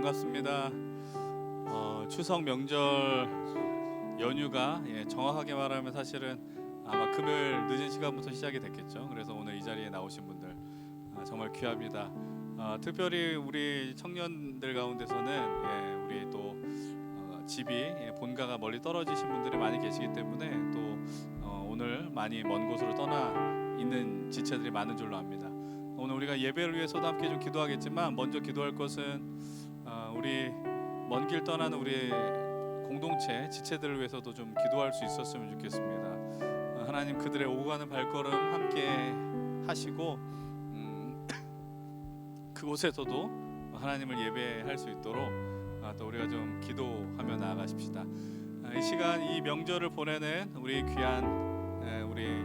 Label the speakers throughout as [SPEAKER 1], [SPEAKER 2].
[SPEAKER 1] 반갑습니다. 추석 명절 연휴가 정확하게 말하면 사실은 아마 금요일 늦은 시간부터 시작이 됐겠죠. 그래서 오늘 이 자리에 나오신 분들 정말 귀합니다. 특별히 우리 청년들 가운데서는 우리 또 집이 본가가 멀리 떨어지신 분들이 많이 계시기 때문에 또 오늘 많이 먼 곳으로 떠나 있는 지체들이 많은 줄로 압니다. 오늘 우리가 예배를 위해서도 함께 좀 기도하겠지만 먼저 기도할 것은 우리 먼 길 떠나는 우리 공동체 지체들을 위해서도 좀 기도할 수 있었으면 좋겠습니다. 하나님 그들의 오고 가는 발걸음 함께 하시고 그곳에서도 하나님을 예배할 수 있도록 또 우리가 좀 기도하며 나아가십시다. 이 시간 이 명절을 보내는 우리 귀한 우리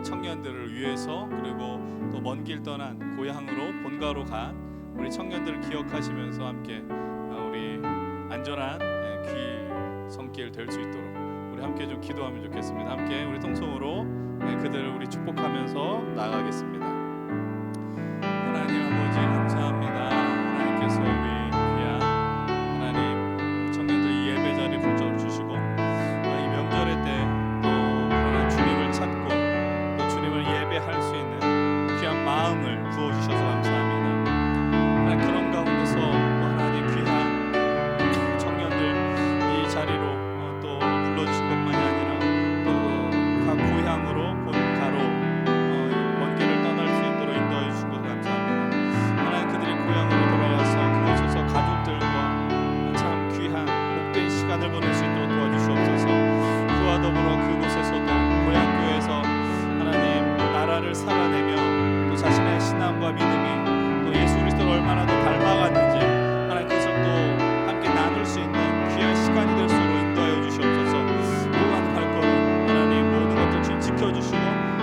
[SPEAKER 1] 청년들을 위해서 그리고 또 먼 길 떠난 고향으로 본가로 간 우리 청년들을 기억하시면서 함께 우리 안전한 귀 손길 될 수 있도록 우리 함께 좀 기도하면 좋겠습니다. 함께 우리 통성으로 그들을 우리 축복하면서 나아가겠습니다. 하나님 아버지 감사합니다. 하나님께서 우리 귀한 하나님 청년들 이 예배 자리에 불러주시고 이 명절의 때 또 그러나 주님을 찾고 또 주님을 예배할 수 있는 귀한 마음을 부어주셔서 감사합니다. 하나님 그런 가운데서 또 하나님 귀한 청년들 이 자리로 또 불러주신 것만이 아니라 또 각 고향으로 본가로 먼 길을 떠날 수 있도록 인도해 주신 것을 감사합니다. 하나님 그들이 고향으로 돌아가서 그곳에서 가족들과 참 귀한 복된 시간을 보낼 수 있도록 도와주시옵소서. 그와 더불어 그곳에서도 고향교회에서 하나님 나라를 살아내며 또 자신의 신앙과 믿음이 또 예수 그리스도를 얼마나 더 닮아갔는지 하나님 그것을 또 함께 나눌 수 있는 귀한 시간이 될 수 있도록 인도하여 주시옵소서. 오가는 발걸음 하나님 모든 것들 지켜주시고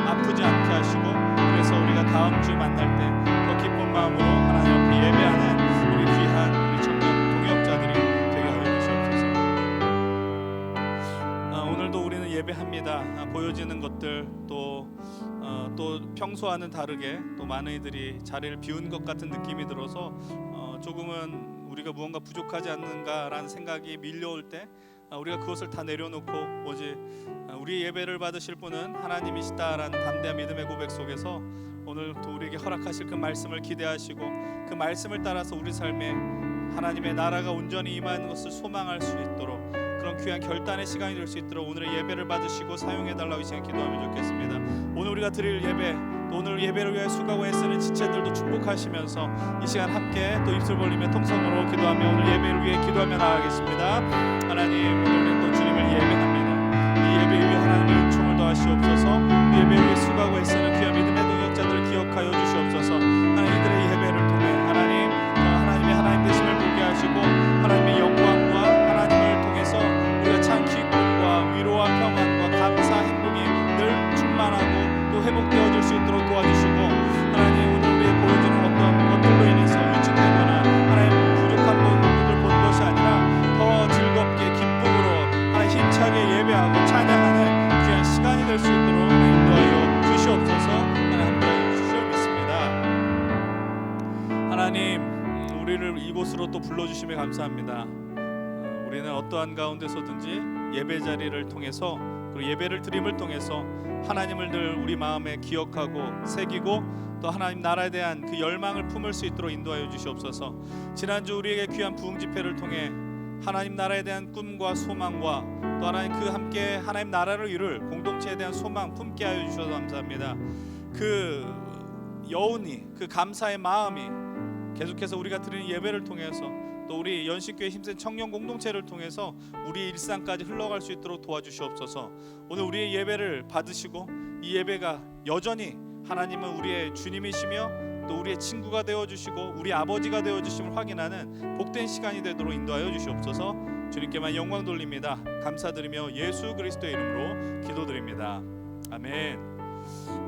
[SPEAKER 1] 아프지 않게 하시고 그래서 우리가 다음 주 만날 때 더 기쁜 마음으로 하나님 앞에 예배하는 우리 귀한 우리 청년 동역자들이 되게 하여 주시옵소서. 오늘도 우리는 예배합니다. 보여지는 것들 또 평소와는 다르게 또 많은 이들이 자리를 비운 것 같은 느낌이 들어서 조금은 우리가 무언가 부족하지 않는가라는 생각이 밀려올 때 우리가 그것을 다 내려놓고 오직 우리 예배를 받으실 분은 하나님이시다라는 담대한 믿음의 고백 속에서 오늘 또 우리에게 허락하실 그 말씀을 기대하시고 그 말씀을 따라서 우리 삶에 하나님의 나라가 온전히 임하는 것을 소망할 수 있도록 그런 귀한 결단의 시간이 될 수 있도록 오늘의 예배를 받으시고 사용해달라고 이 시간 기도하면 좋겠습니다. 오늘 우리가 드릴 예배 또 오늘 예배를 위해 수고하고 애쓰는 지체들도 축복하시면서 이 시간 함께 또 입술 벌리며 통성으로 기도하며 오늘 예배를 위해 기도하며 나아가겠습니다. 하나님 오늘 또 주님을 예배합니다. 이 예배 위에 하나님의 은총을 더하시옵소서. 이 예배 위해 수고하고 애쓰는 귀한 믿음의 동역자들을 기억하여 주시옵소서. 하나님 이들의 예배를 통해 하나님의 하나님 되심을 보게 하시고 하나님의 영광과 하나님을 통해서 우리가 참 기쁨과 위로와 평안과 감사 행복이 늘 충만하고 또 회복되어질 수 있도록 도와주시고 하나님 오늘 우리의 보여지는 어떤 것들로 인해서 위축되거나 하나님 부족한 부분을 보는 것이 아니라 더 즐겁게 기쁨으로 하나님 힘차게 예배하고 찬양하는 귀한 시간이 될 수 있도록 인도하여 주시옵소서. 하나님 함께하여 주시옵 믿습니다. 하나님 우리를 이곳으로 또 불러주심에 감사합니다. 우리는 어떠한 가운데서든지 예배 자리를 통해서 그리고 예배를 드림을 통해서 하나님을 늘 우리 마음에 기억하고 새기고 또 하나님 나라에 대한 그 열망을 품을 수 있도록 인도하여 주시옵소서. 지난주 우리에게 귀한 부흥 집회를 통해 하나님 나라에 대한 꿈과 소망과 또 하나님 그 함께 하나님 나라를 이룰 공동체에 대한 소망 품게 하여 주셔서 감사합니다. 그 여운이 그 감사의 마음이 계속해서 우리가 드리는 예배를 통해서 또 우리 연신교회 힘센 청년 공동체를 통해서 우리 일상까지 흘러갈 수 있도록 도와주시옵소서. 오늘 우리의 예배를 받으시고 이 예배가 여전히 하나님은 우리의 주님이시며 또 우리의 친구가 되어주시고 우리 아버지가 되어주심을 확인하는 복된 시간이 되도록 인도하여 주시옵소서. 주님께만 영광 돌립니다. 감사드리며 예수 그리스도의 이름으로 기도드립니다. 아멘.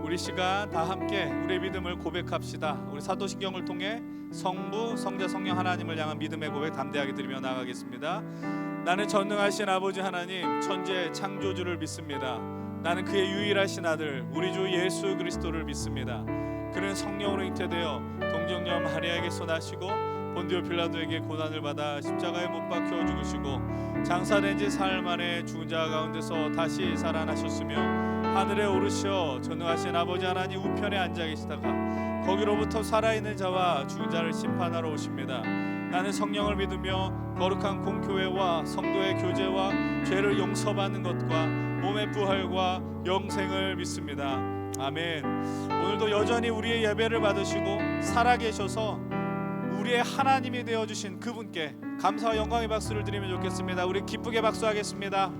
[SPEAKER 1] 우리 시간 다 함께 우리의 믿음을 고백합시다. 우리 사도신경을 통해 성부, 성자, 성령 하나님을 향한 믿음의 고백 담대하게 드리며 나아가겠습니다. 나는 전능하신 아버지 하나님 천지의 창조주를 믿습니다. 나는 그의 유일하신 아들 우리 주 예수 그리스도를 믿습니다. 그는 성령으로 잉태되어 동정녀 마리아에게서 나시고 본디오 빌라도에게 고난을 받아 십자가에 못 박혀 죽으시고 장사된 지 사흘 만에 죽은 자 가운데서 다시 살아나셨으며 하늘에 오르시어 전능하신 아버지 하나님 우편에 앉아 계시다가 거기로부터 살아있는 자와 죽은 자를 심판하러 오십니다. 나는 성령을 믿으며 거룩한 공교회와 성도의 교제와 죄를 용서받는 것과 몸의 부활과 영생을 믿습니다. 아멘. 오늘도 여전히 우리의 예배를 받으시고 살아계셔서 우리의 하나님이 되어주신 그분께 감사와 영광의 박수를 드리면 좋겠습니다. 우리 기쁘게 박수하겠습니다.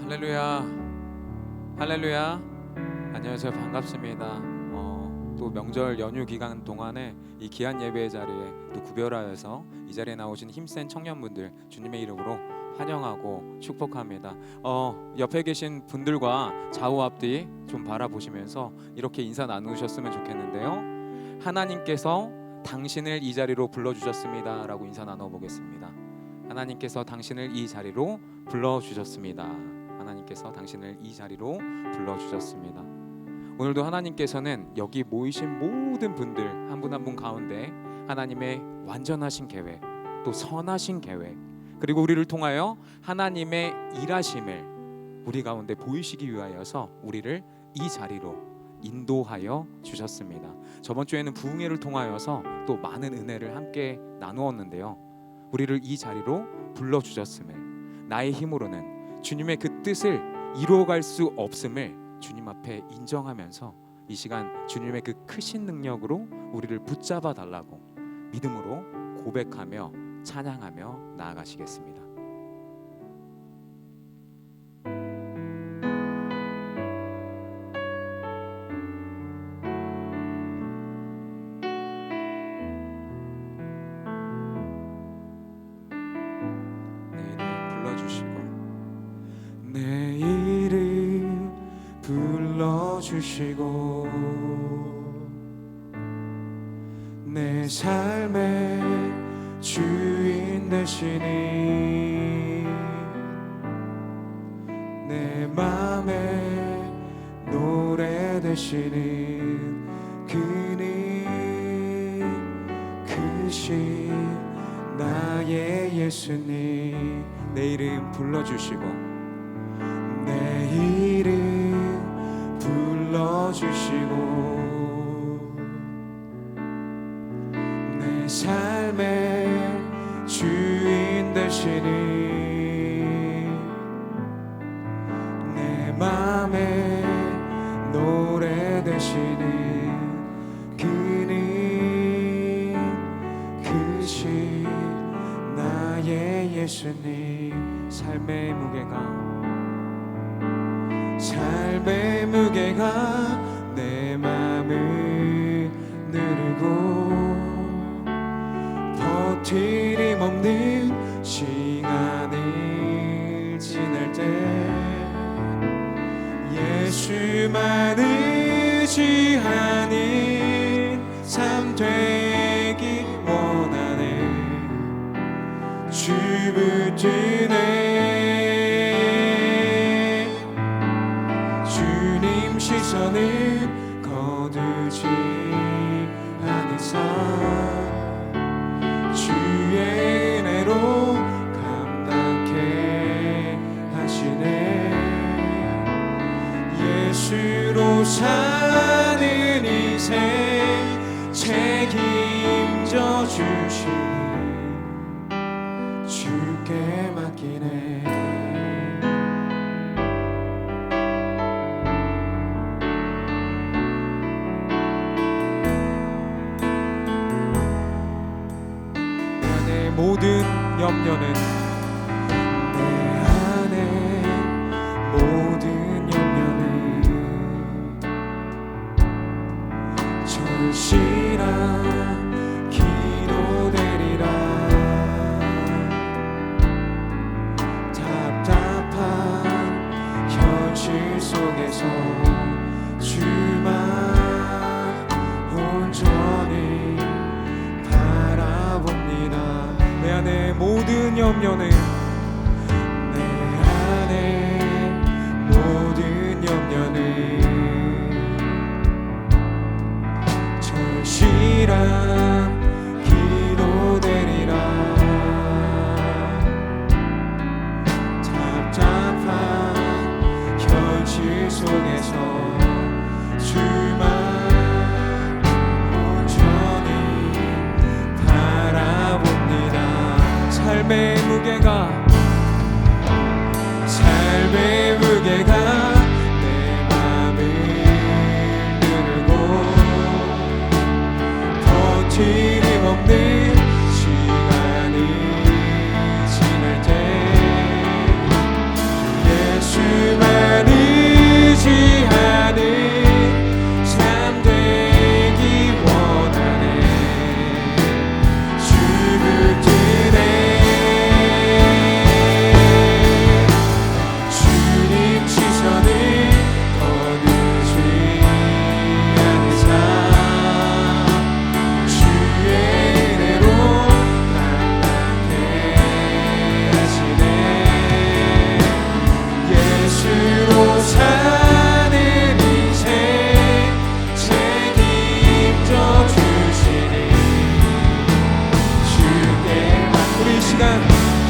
[SPEAKER 2] 할렐루야, 할렐루야. 안녕하세요, 반갑습니다. 또 명절 연휴 기간 동안에 이 귀한 예배의 자리에 또 구별하여서 이 자리에 나오신 힘센 청년분들 주님의 이름으로 환영하고 축복합니다. 옆에 계신 분들과 좌우 앞뒤 좀 바라보시면서 이렇게 인사 나누셨으면 좋겠는데요. 하나님께서 당신을 이 자리로 불러주셨습니다 라고 인사 나눠보겠습니다. 하나님께서 당신을 이 자리로 불러주셨습니다. 하나님께서 당신을 이 자리로 불러주셨습니다. 오늘도 하나님께서는 여기 모이신 모든 분들 한 분 한 분 가운데 하나님의 완전하신 계획, 또 선하신 계획, 그리고 우리를 통하여 하나님의 일하심을 우리 가운데 보이시기 위하여서 우리를 이 자리로 인도하여 주셨습니다. 저번 주에는 부흥회를 통하여서 또 많은 은혜를 함께 나누었는데요. 우리를 이 자리로 불러주셨음을, 나의 힘으로는 주님의 그 뜻을 이루어갈 수 없음을 주님 앞에 인정하면서 이 시간 주님의 그 크신 능력으로 우리를 붙잡아 달라고 믿음으로 고백하며 찬양하며 나아가시겠습니다.
[SPEAKER 3] 내 이름 불러주시고 내 삶의 주인 되시니 내 맘에 노래 되시는 그님 크신 나의 예수님
[SPEAKER 2] 내 이름 불러주시고
[SPEAKER 3] 내 이름 불러주시고 내 삶의 주인 되시니 내 맘에 노래 되시는 그님 크신 나의 예수님
[SPEAKER 2] 삶의
[SPEAKER 3] 무게가 내 맘을 누르고 버티림 없는 시간을 지날 때 예수만 의지하는 삶 되기 원하네 주 붙드네 시선을 거두지 않은 삶 주의 은혜로 감당케 하시네 예수로 사는 인생 책임져 주시니 주께 맡기네
[SPEAKER 2] 모든 염려는
[SPEAKER 3] 내 안에 모든 염려는 절실한 기도되리라 답답한 현실 속에서 주만 온전히 바라봅니다 내 안에 모든 염려는 내 안에 모든 염려는 속에서 주만 온전히 바라봅니다. 삶의 무게가 내 맘을 누르고 버티림 없는 시간이 지날 때 예수만 의지하는 삶 되기 원하네. 주 붙드네. 주님 시선을 거두지 않으사 주의 은혜로 감당케 하시네. 예수로 사는 인생 책임져 주시니 주께 우리 이 시간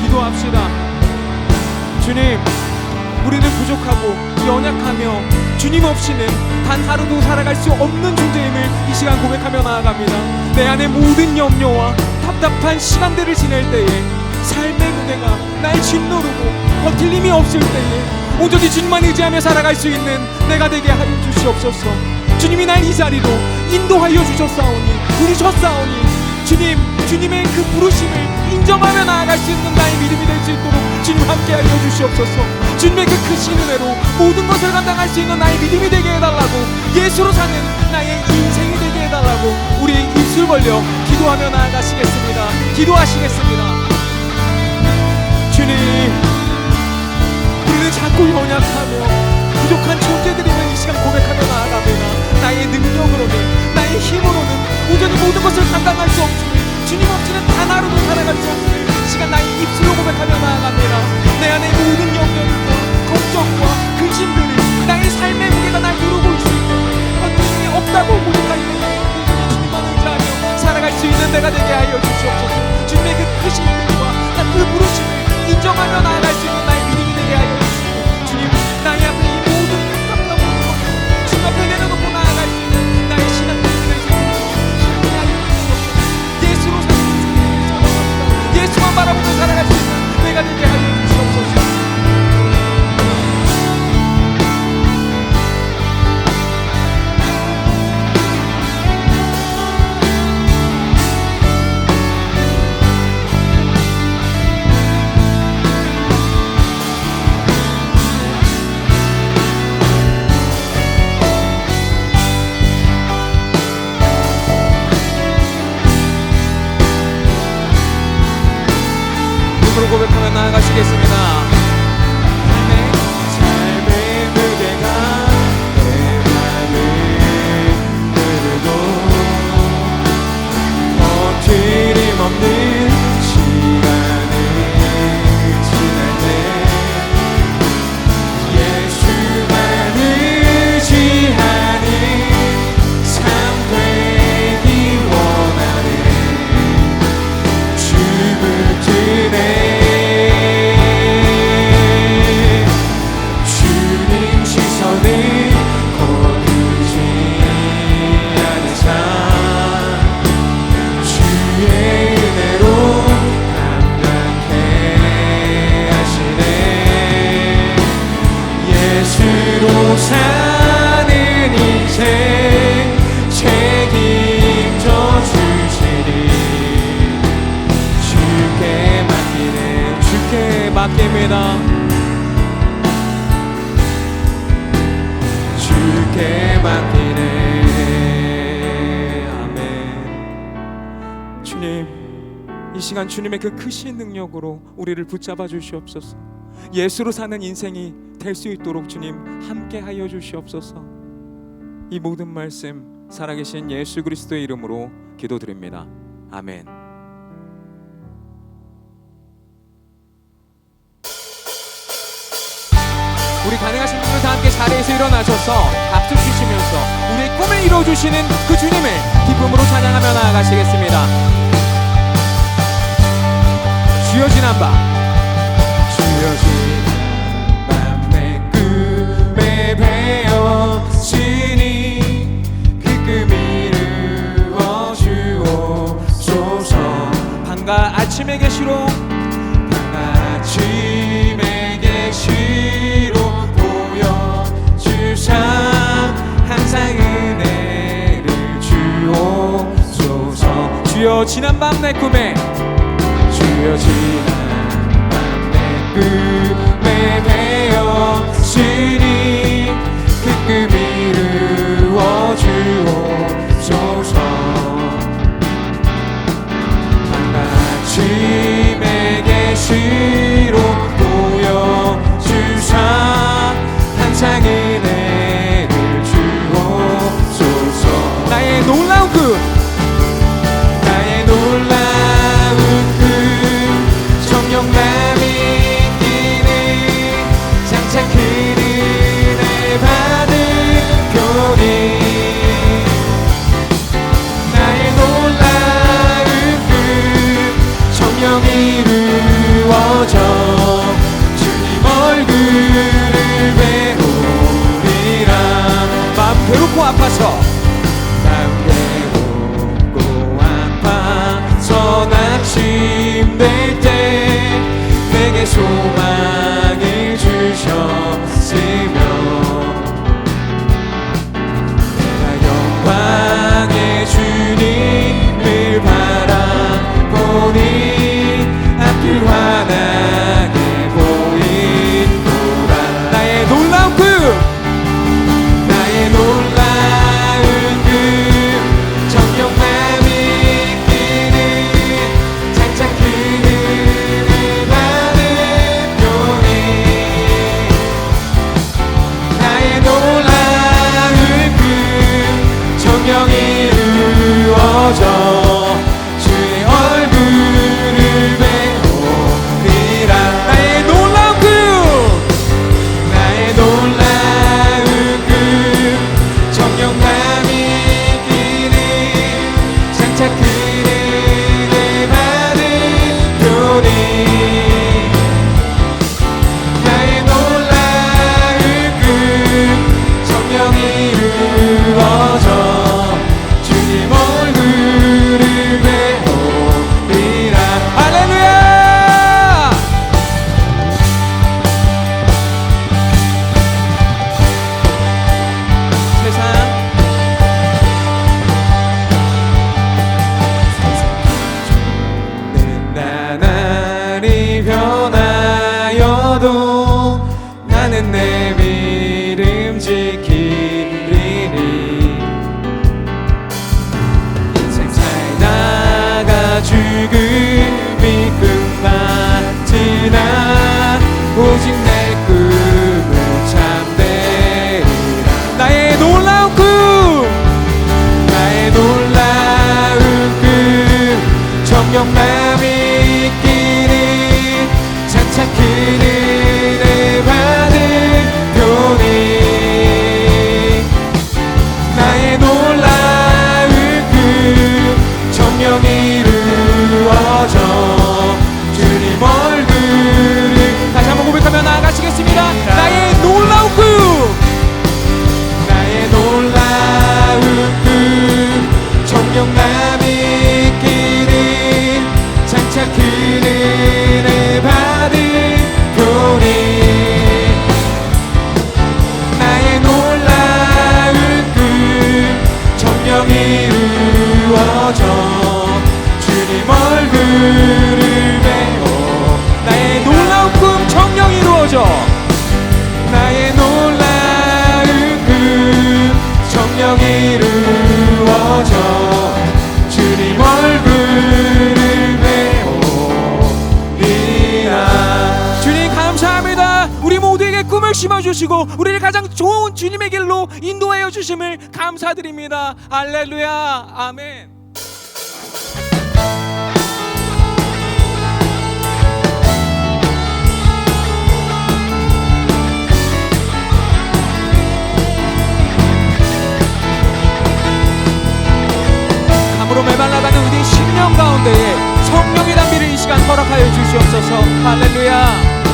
[SPEAKER 3] 기도합시다. 주님, 우리는 부족하고 연약하며 주님 없이는 단 하루도 살아갈 수 없는 존재임을 이 시간 고백하며 나아갑니다. 내 안의 모든 염려와 답답한 시간들을 지낼 때에 삶의 무게가 날 짓누르고 버틸 힘이 없을 때에 온전히 주님만 의지하며 살아갈 수 있는 내가 되게 하여 주시옵소서. 주님이 날 이 자리로 인도하여 주셨사오니 부르셨사오니 주님, 주님의 그 부르심을 인정하며 나아갈 수 있는 나의 믿음이 될 수 있도록 주님 함께 하여 주시옵소서. 주님의 그 크신 은혜로 모든 것을 감당할 수 있는 나의 믿음이 되게 해달라고, 예수로 사는 나의 인생이 되게 해달라고 우리 입술 벌려 기도하며 나아가시겠습니다. 기도하시겠습니다. 주님, 우리는 자꾸 연약하며 부족한 존재들임을 이 시간 고백하며 나아갑니다. 나의 능력으로는, 나의 힘으로는 온전히 모든 것을 감당할 수 없으니 주님 없이는 단 하루도 살아갈 수 없으니 이 시간 나의 입술로 고백하며 나아갑니다. 내 안의 모든 염려들과 걱정과 근심들을, 나의 삶의 무게가 날 누르고 있을 때 어떤 힘이 없다고 고백할 때 주님만 의지하며 살아갈 수 있는 내가 되게 하여 주시옵소서. 주님의 그 크신 뜻과 그 부르심을 인정하며 나아갈 수 있는 나의 믿음이 되게 하여 주시옵소서. 주님, 나의 앞에 이 모든 답답한 것 주님 앞에 내려놓고 나아갈 수 있는 나의 신앙 예수로 살아갑니다. 예수만 바라보며 살아갈 수 있는 내가 되게 하여 주시옵소서. 고백하며 나아가시겠습니다. 삶의 무게가 내 맘을 누르고 버티림 없는 시간을 지날 때 예수만 의지하는 삶 되기 원하네. 주 붙드네. 사는 인생 책임져 주시니 주께 맡기네. 주께 맡깁니다. 주께 맡기네. 아멘. 주님, 이 시간 주님의 그 크신 능력으로 우리를 붙잡아 주시옵소서. 예수로 사는 인생이 될 수 있도록 주님 함께 하여 주시옵소서. 이 모든 말씀 살아계신 예수 그리스도의 이름으로 기도드립니다. 아멘. 우리 가능하신 분들 다 함께 자리에서 일어나셔서 박수 치시면서 우리의 꿈을 이루어주시는 그 주님을 기쁨으로 찬양하며 나아가시겠습니다. 주여 지난 밤, 주여 지난 밤 내 꿈에 지난밤 내 꿈에 주여 지난밤 내 꿈에 배었으니 그 꿈 이루어 주옵소서. 아침에 계시로 보여주사 항상 은혜를 주옵소서. 나의 놀라운 꿈 정령남이 있기를 장차 그 은혜 받을 교리. 나의 놀라운 꿈 정령 이루어져 주님 얼굴을 배우리라. 마음 괴롭고 아파서 낙심될 때 내게 소망을 주셨으며 내가 영광의 주님을 바라보니 앞길 환하게 보이노라. 나의 놀라운 꿈 나의 놀라운 꿈 정령남이 주의 얼굴을 배우리라. 나의 놀라운 꿈 나의 놀라운 꿈 정령남이 있기를 장차 그 은혜 받을 교리. 나의 놀라운 꿈 정령 이루어져 변하여도 나는 내 믿음 지키리니. 인생 살다가 죽음이 끝났지나 오직 내 꿈을 참되리라. 나의 놀라운 꿈 나의 놀라운 꿈 정령남이 장차 그 은혜 받을 교리. 나의 놀라운 꿈 정령 이루어져 주님 얼굴을 다시 한번 고백하며 나아가시겠습니다. 나의 놀라운 꿈 나의 놀라운 꿈 정령남이 있기를 장차 그 은혜 받을 교리. 나의 놀라운 꿈 정령 이루어져 주님 얼굴을 배워. 나의 놀라운 꿈 정령 이루어져 나의 놀라운 꿈 정령 이루어져 주님 얼굴을 우리 모두에게 꿈을 심어주시고 우리를 가장 좋은 주님의 길로 인도하여 주심을 감사드립니다. 할렐루야 아멘. 감으로 메말라가는 우리 심령 가운데에 성령의 담비를 이 시간 허락하여 주시옵소서. 할렐루야.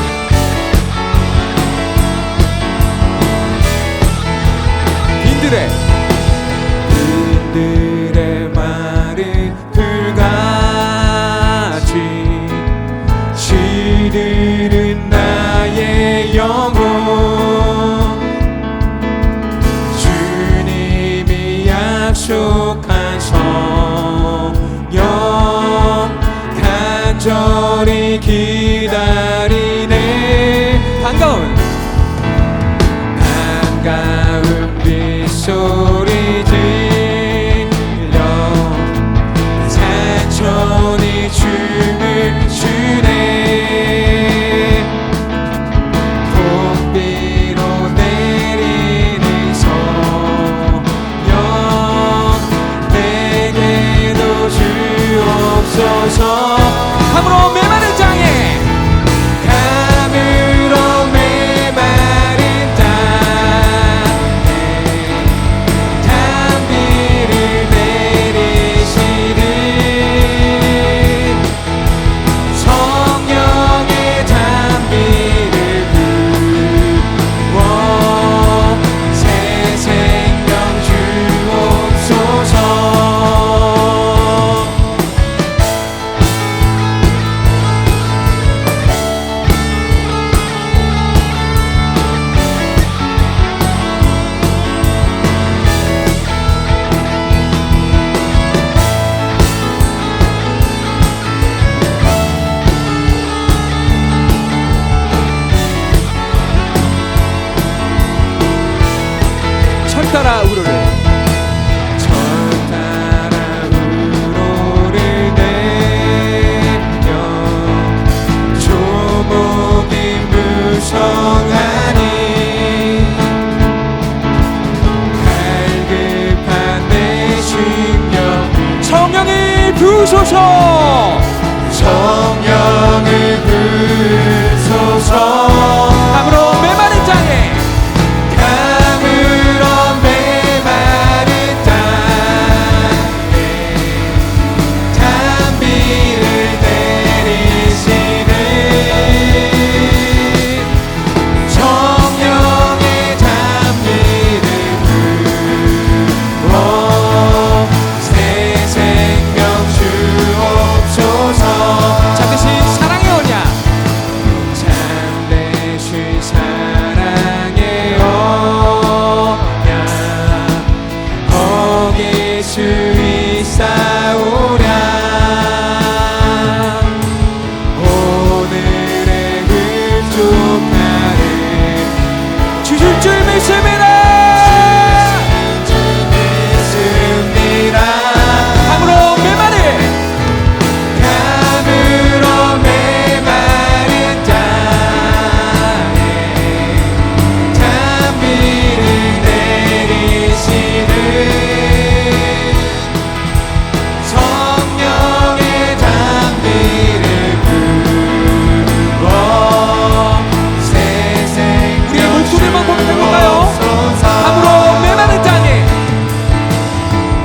[SPEAKER 3] 그들의 말은 불같이 시들은 나의 영혼. 주님이 약속한 성령 기다리네. 반가운 빗소리 들려 산천이 춤을 추네. 봄비로 내리는 성령 내게도 주옵소서. 감으로 메마른 장에 감으로 메마른 땅에 단비를 내리시는 성령의 단비를 부어 새 생명 주옵소서. 철따라 우르르 철따라 우로를 내며 조목이 무성하니 갈급한 내 심령 성령을 부소서. 성령을 부소서. 감으로 메마른 땅에 감으로 메마른 땅에 단비를 내리시는 성령의 단비를 부어 새 생명 주옵소서. 잠시 사랑의 언약 참되신 사랑의 언약 어길 수 있사오랴. 오늘의 흡족하는 주실 줄 믿습니다. 감으로 메마른 감으로 메마른 땅에 단비를 내리시는 성령의 단비를 부어 새 생명 우리의 목소리만 고백해볼까요? 감으로 메마른 땅에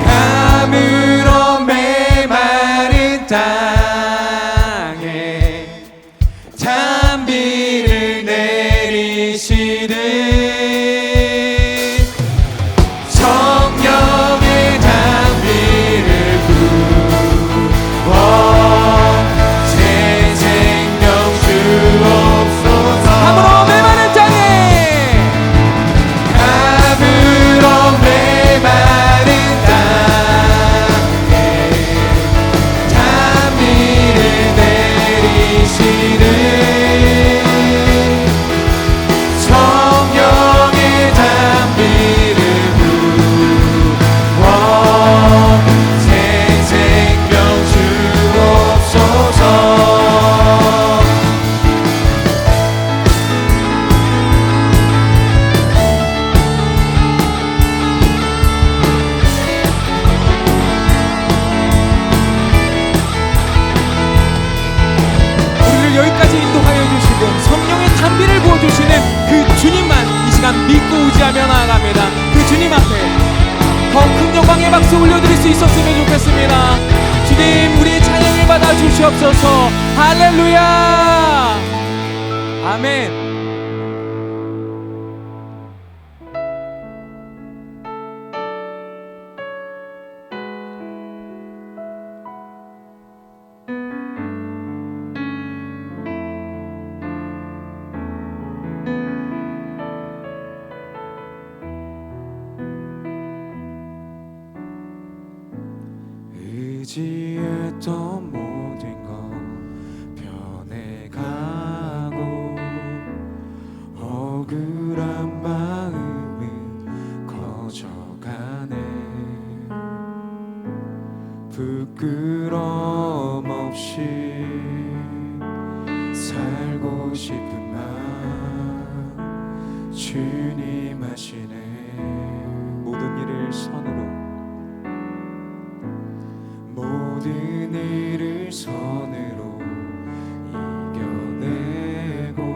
[SPEAKER 3] 감으로 메마른 땅에 단비를 내리시는 성령의 단비를 부어 새 생명 주옵소서. 감으로 메마른 땅에 감으로 메마른 땅에 단비를 내리시는 성령의 단비를 부어 새 생명 주옵소서. 우리를 여기까지 인도하여 주시고 성령의 단비를 부어주시는 그 주님만 이 시간 믿고 의지하며 나아갑니다. 그 주님 앞에 더 큰 영광의 박수 올려드릴 수 있었으면 좋겠습니다. 주님 우리의 찬양을 받아 주시옵소서. 할렐루야. 아멘. 의지했던 모든 것 변해 억울한 마음은 커져가네. 부끄럼 없이 살고 싶은 마음 주님 하시네. 모든 일을 선으로, 모든 일을 선으로 이겨내고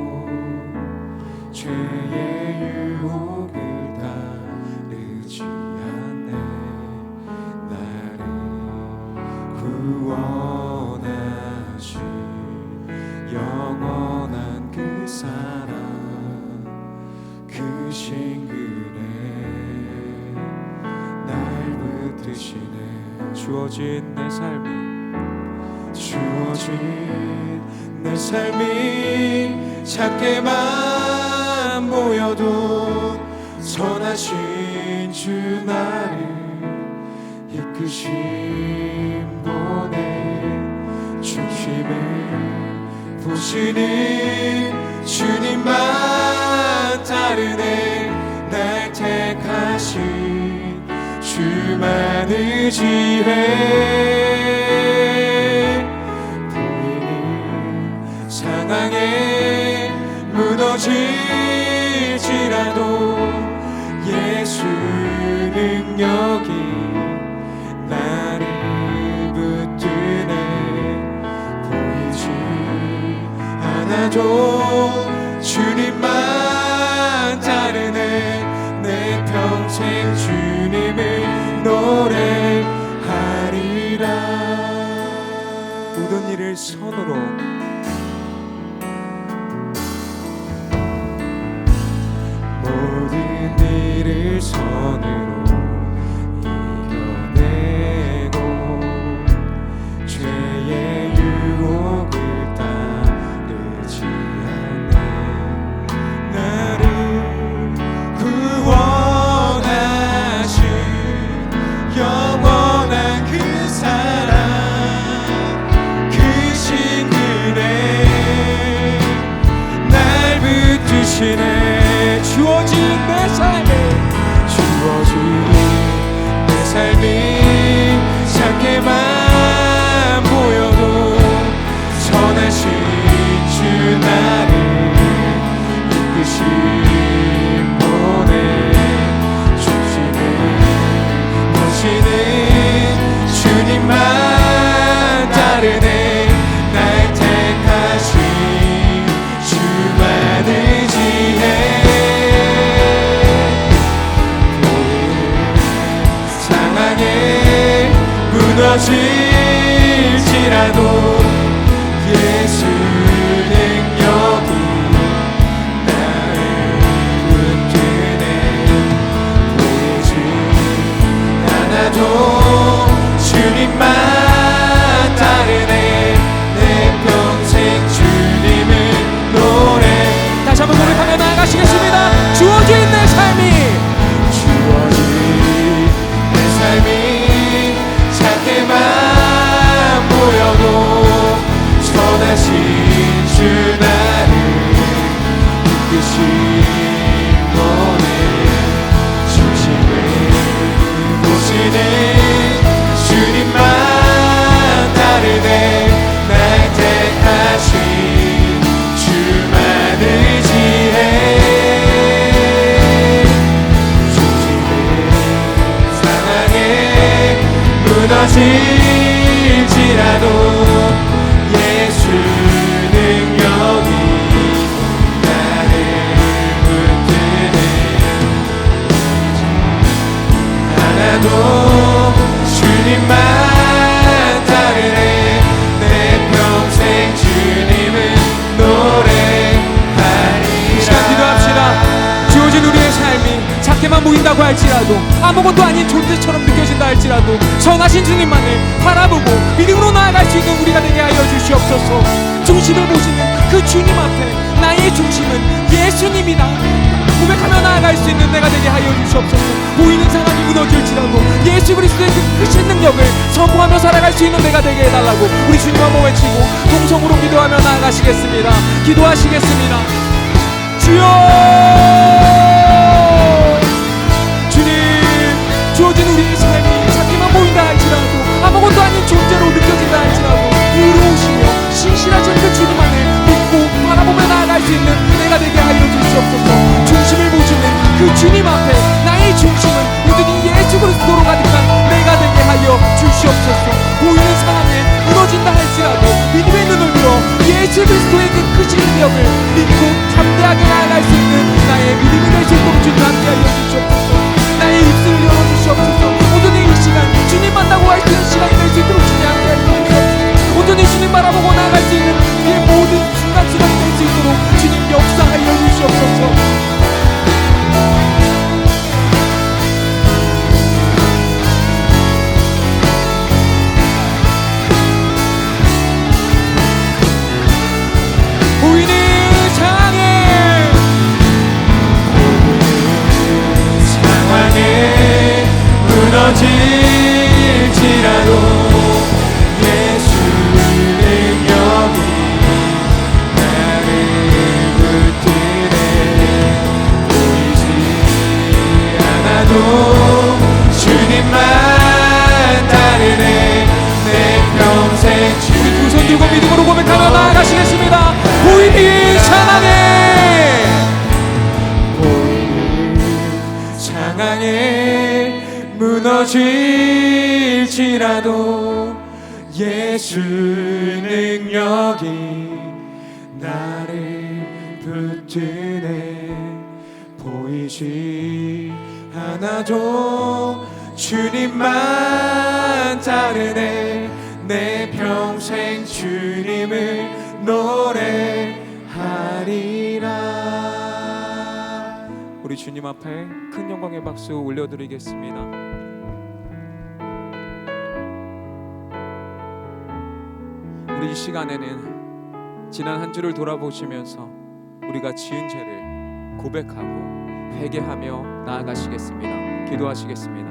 [SPEAKER 3] 죄의 유혹을 따르지 않네. 나를 구원하신 영원한 그 사랑, 그 신근에 날 붙드시네. 주어진 내 삶이, 주어진 내 삶이 작게만 보여도 선하신 주 나를 이끄신 분의 중심을 보시는 주님만 따르네. 날 택하신 주만 의지해. 보이는 상황에 무너질지라도 예수 능력이 나를 붙드네. 보이지 않아도 주님만 따르네. 내 평생 주님을 노래하리라. 모든 일을 선으로, 모든 일을 선으로 이겨내고 죄의 유혹을 따르지 않네. 나를 구원하신 영원한 그 사랑, 그 신근에 날 붙드시네. 주어진 내 삶이, 주어진 내 삶이 작게만 보여도 선하신 주 나를 이끄신 분의 중심을 보시는 주님만 따르네. 날 택하신 주만 의지해. 무너질지라도 예수 능력이 나를 붙드네. 보이지 않아도 주님만 따르네. 내 평생 주님을 노래. 다시 한번 고백하며 나아가시겠습니다. 주어진 내 삶이, 주어진 내 삶이 작게만 보여도 선하신 주 나를 이끄신 분의 중심을 보시는 주님만 따르네. 날 택하신 주만 의지해. 중심을 사랑해. 무너질지라도 예수 능력이 나를 붙드네. 하나도 주님만 따르네. 내 평생 주님을 노래하리라. 이 시간 기도합시다. 주어진 우리의 삶이 작게만 보인다고 할지라도, 아무것도 아닌 존재처럼 느껴진다 할지라도 선하신 주님만을 바라보고 믿음으로 나아갈 수 있는 우리가 되게 하여 주시옵소서. 중심을 보시는 그 주님 앞에 나의 중심은 예수님이다 고백하며 나아갈 수 있는 내가 되게 하여 주시옵소서. 보이는 상황이 무너질지라도 예수 그리스도의 그 크신 능력을 선포하며 살아갈 수 있는 내가 되게 해달라고 우리 주님 한번 외치고 동성으로 기도하며 나아가시겠습니다. 기도하시겠습니다. 주여. 주님, 주어진 우리의 삶이 작게만 보인다 할지라도, 아무것도 아닌 존재로 느껴진다 할지라도 의로우시며 신실하신 그 주님 안을 믿고 바라보며 나아갈 수 있는 내가 되게 하여 주시옵소서. 중심을 보시는 그 주님 앞에 나의 중심은 여전히 예수 그리스도로 가득한 내가 되게 하여 주시옵소서. 보이는 상황에 무너진다 할지라도 믿음의 눈을 들어 예수 그리스도의 그 크신 능력을 믿고 담대하게 나아갈 수 있는 나의 믿음이 될 수 있도록 주님 함께하여 주시옵소서. 나의 입술을 열어주시옵소서. 온전히 이 시간 주님 만나고 할 수 있는 시간이 될 수 있도록 주님 함께하여 주시옵소서. 온전히 주님 바라보고 나아갈 수 있는 우리의 모든 순간순간이 될 수 있도록 주님 역사하여 주시옵소서.
[SPEAKER 4] 무너질지라도 예수 능력이 나를 붙드네. 보이지 않아도 주님만 따르네. 내 평생
[SPEAKER 3] 우리 두 손 들고 믿음으로 고백하며 나아가시겠습니다. 보이는 상황에
[SPEAKER 4] 무너질지라도 예수 능력이 나를 붙드네. 보이지 않아도 주님만 따르네. 내 평생 주님을 노래하리라.
[SPEAKER 3] 우리 주님 앞에 큰 영광의 박수 올려드리겠습니다. 우리 이 시간에는 지난 한 주를 돌아보시면서 우리가 지은 죄를 고백하고 회개하며 나아가시겠습니다. 기도하시겠습니다.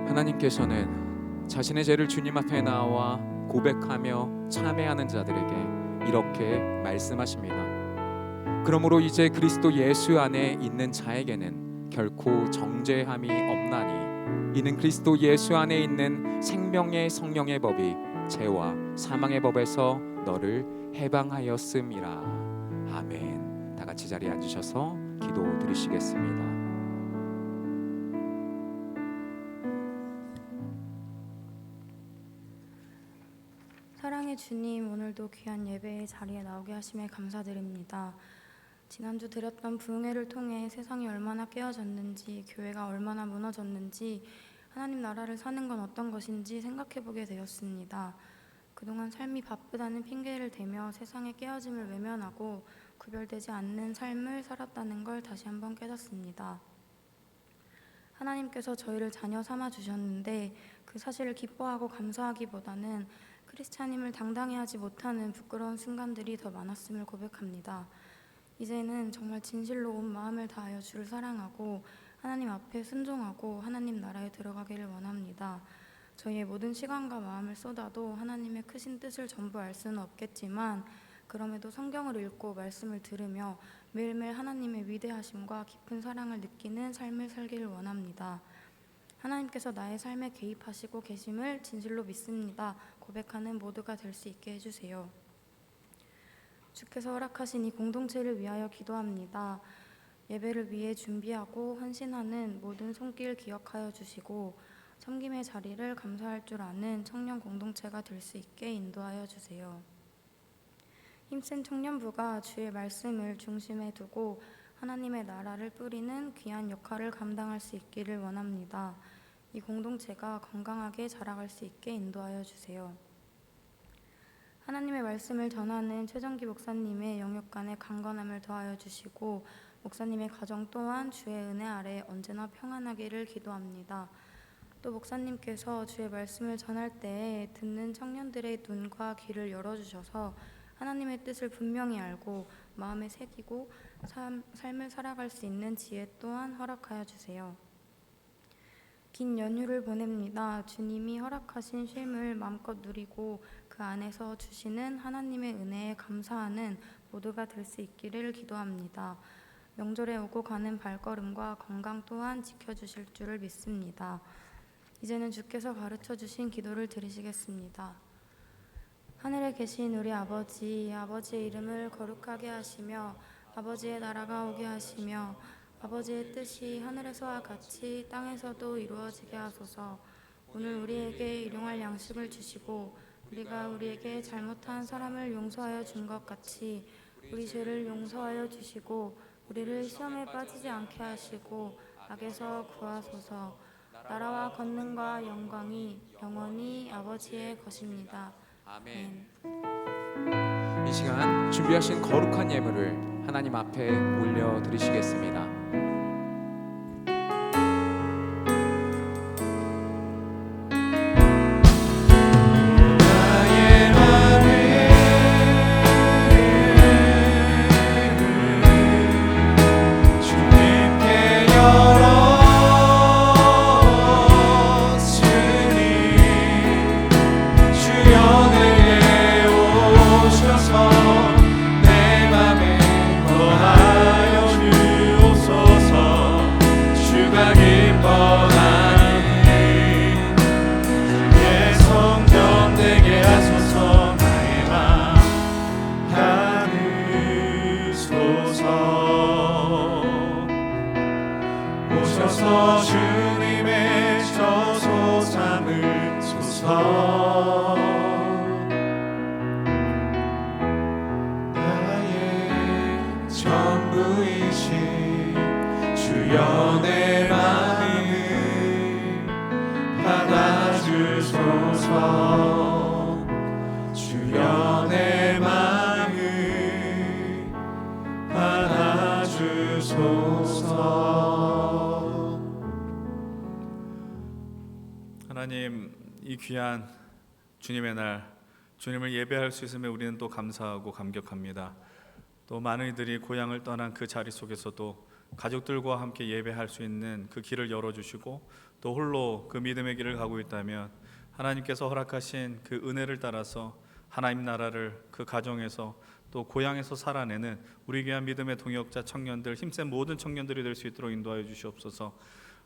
[SPEAKER 3] 하나님께서는 자신의 죄를 주님 앞에 나와 고백하며 참회하는 자들에게 이렇게 말씀하십니다. 그러므로 이제 그리스도 예수 안에 있는 자에게는 결코 정죄함이 없나니 이는 그리스도 예수 안에 있는 생명의 성령의 법이 죄와 사망의 법에서 너를 해방하였음이라. 아멘. 다 같이 자리에 앉으셔서 기도 드리시겠습니다.
[SPEAKER 5] 사랑의 주님, 오늘도 귀한 예배의 자리에 나오게 하심에 감사드립니다. 지난주 드렸던 부흥회를 통해 세상이 얼마나 깨어졌는지, 교회가 얼마나 무너졌는지, 하나님 나라를 사는 건 어떤 것인지 생각해보게 되었습니다. 그동안 삶이 바쁘다는 핑계를 대며 세상의 깨어짐을 외면하고 구별되지 않는 삶을 살았다는 걸 다시 한번 깨닫습니다. 하나님께서 저희를 자녀 삼아 주셨는데 그 사실을 기뻐하고 감사하기보다는 크리스찬임을 당당히 하지 못하는 부끄러운 순간들이 더 많았음을 고백합니다. 이제는 정말 진실로 온 마음을 다하여 주를 사랑하고 하나님 앞에 순종하고 하나님 나라에 들어가기를 원합니다. 저희의 모든 시간과 마음을 쏟아도 하나님의 크신 뜻을 전부 알 수는 없겠지만 그럼에도 성경을 읽고 말씀을 들으며 매일매일 하나님의 위대하심과 깊은 사랑을 느끼는 삶을 살기를 원합니다. 하나님께서 나의 삶에 개입하시고 계심을 진실로 믿습니다. 고백하는 모두가 될 수 있게 해주세요. 주께서 허락하신 이 공동체를 위하여 기도합니다. 예배를 위해 준비하고 헌신하는 모든 손길 기억하여 주시고 섬김의 자리를 감사할 줄 아는 청년 공동체가 될 수 있게 인도하여 주세요. 힘센 청년부가 주의 말씀을 중심에 두고 하나님의 나라를 뿌리는 귀한 역할을 감당할 수 있기를 원합니다. 이 공동체가 건강하게 자라갈 수 있게 인도하여 주세요. 하나님의 말씀을 전하는 최정기 목사님의 영역간의 강건함을 더하여 주시고 목사님의 가정 또한 주의 은혜 아래 언제나 평안하기를 기도합니다. 또 목사님께서 주의 말씀을 전할 때 듣는 청년들의 눈과 귀를 열어주셔서 하나님의 뜻을 분명히 알고 마음에 새기고 삶을 살아갈 수 있는 지혜 또한 허락하여 주세요. 긴 연휴를 보냅니다. 주님이 허락하신 쉼을 마음껏 누리고 그 안에서 주시는 하나님의 은혜에 감사하는 모두가 될 수 있기를 기도합니다. 명절에 오고 가는 발걸음과 건강 또한 지켜주실 줄을 믿습니다. 이제는 주께서 가르쳐 주신 기도를 드리시겠습니다. 하늘에 계신 우리 아버지, 아버지의 이름을 거룩하게 하시며 아버지의 나라가 오게 하시며 아버지의 뜻이 하늘에서와 같이 땅에서도 이루어지게 하소서. 오늘 우리에게 일용할 양식을 주시고 우리가 우리에게 잘못한 사람을 용서하여 준 것 같이 우리 죄를 용서하여 주시고 우리를 시험에 빠지지 않게 하시고 악에서 구하소서. 나라와 권능과 영광이 영원히 아버지의 것입니다. 아멘.
[SPEAKER 3] 이 시간 준비하신 거룩한 예물을 하나님 앞에 올려드리시겠습니다.
[SPEAKER 4] 오셔서 주님의 저소 삼으소서. 나의 전부이신 주여 내 마음을 받아주소서. 주여 내 마음을 받아주소서.
[SPEAKER 1] 하나님, 이 귀한 주님의 날, 주님을 예배할 수 있음에 우리는 또 감사하고 감격합니다. 또 많은 이들이 고향을 떠난 그 자리 속에서도 가족들과 함께 예배할 수 있는 그 길을 열어주시고 또 홀로 그 믿음의 길을 가고 있다면 하나님께서 허락하신 그 은혜를 따라서 하나님 나라를 그 가정에서 또 고향에서 살아내는 우리 귀한 믿음의 동역자 청년들, 힘센 모든 청년들이 될 수 있도록 인도하여 주시옵소서.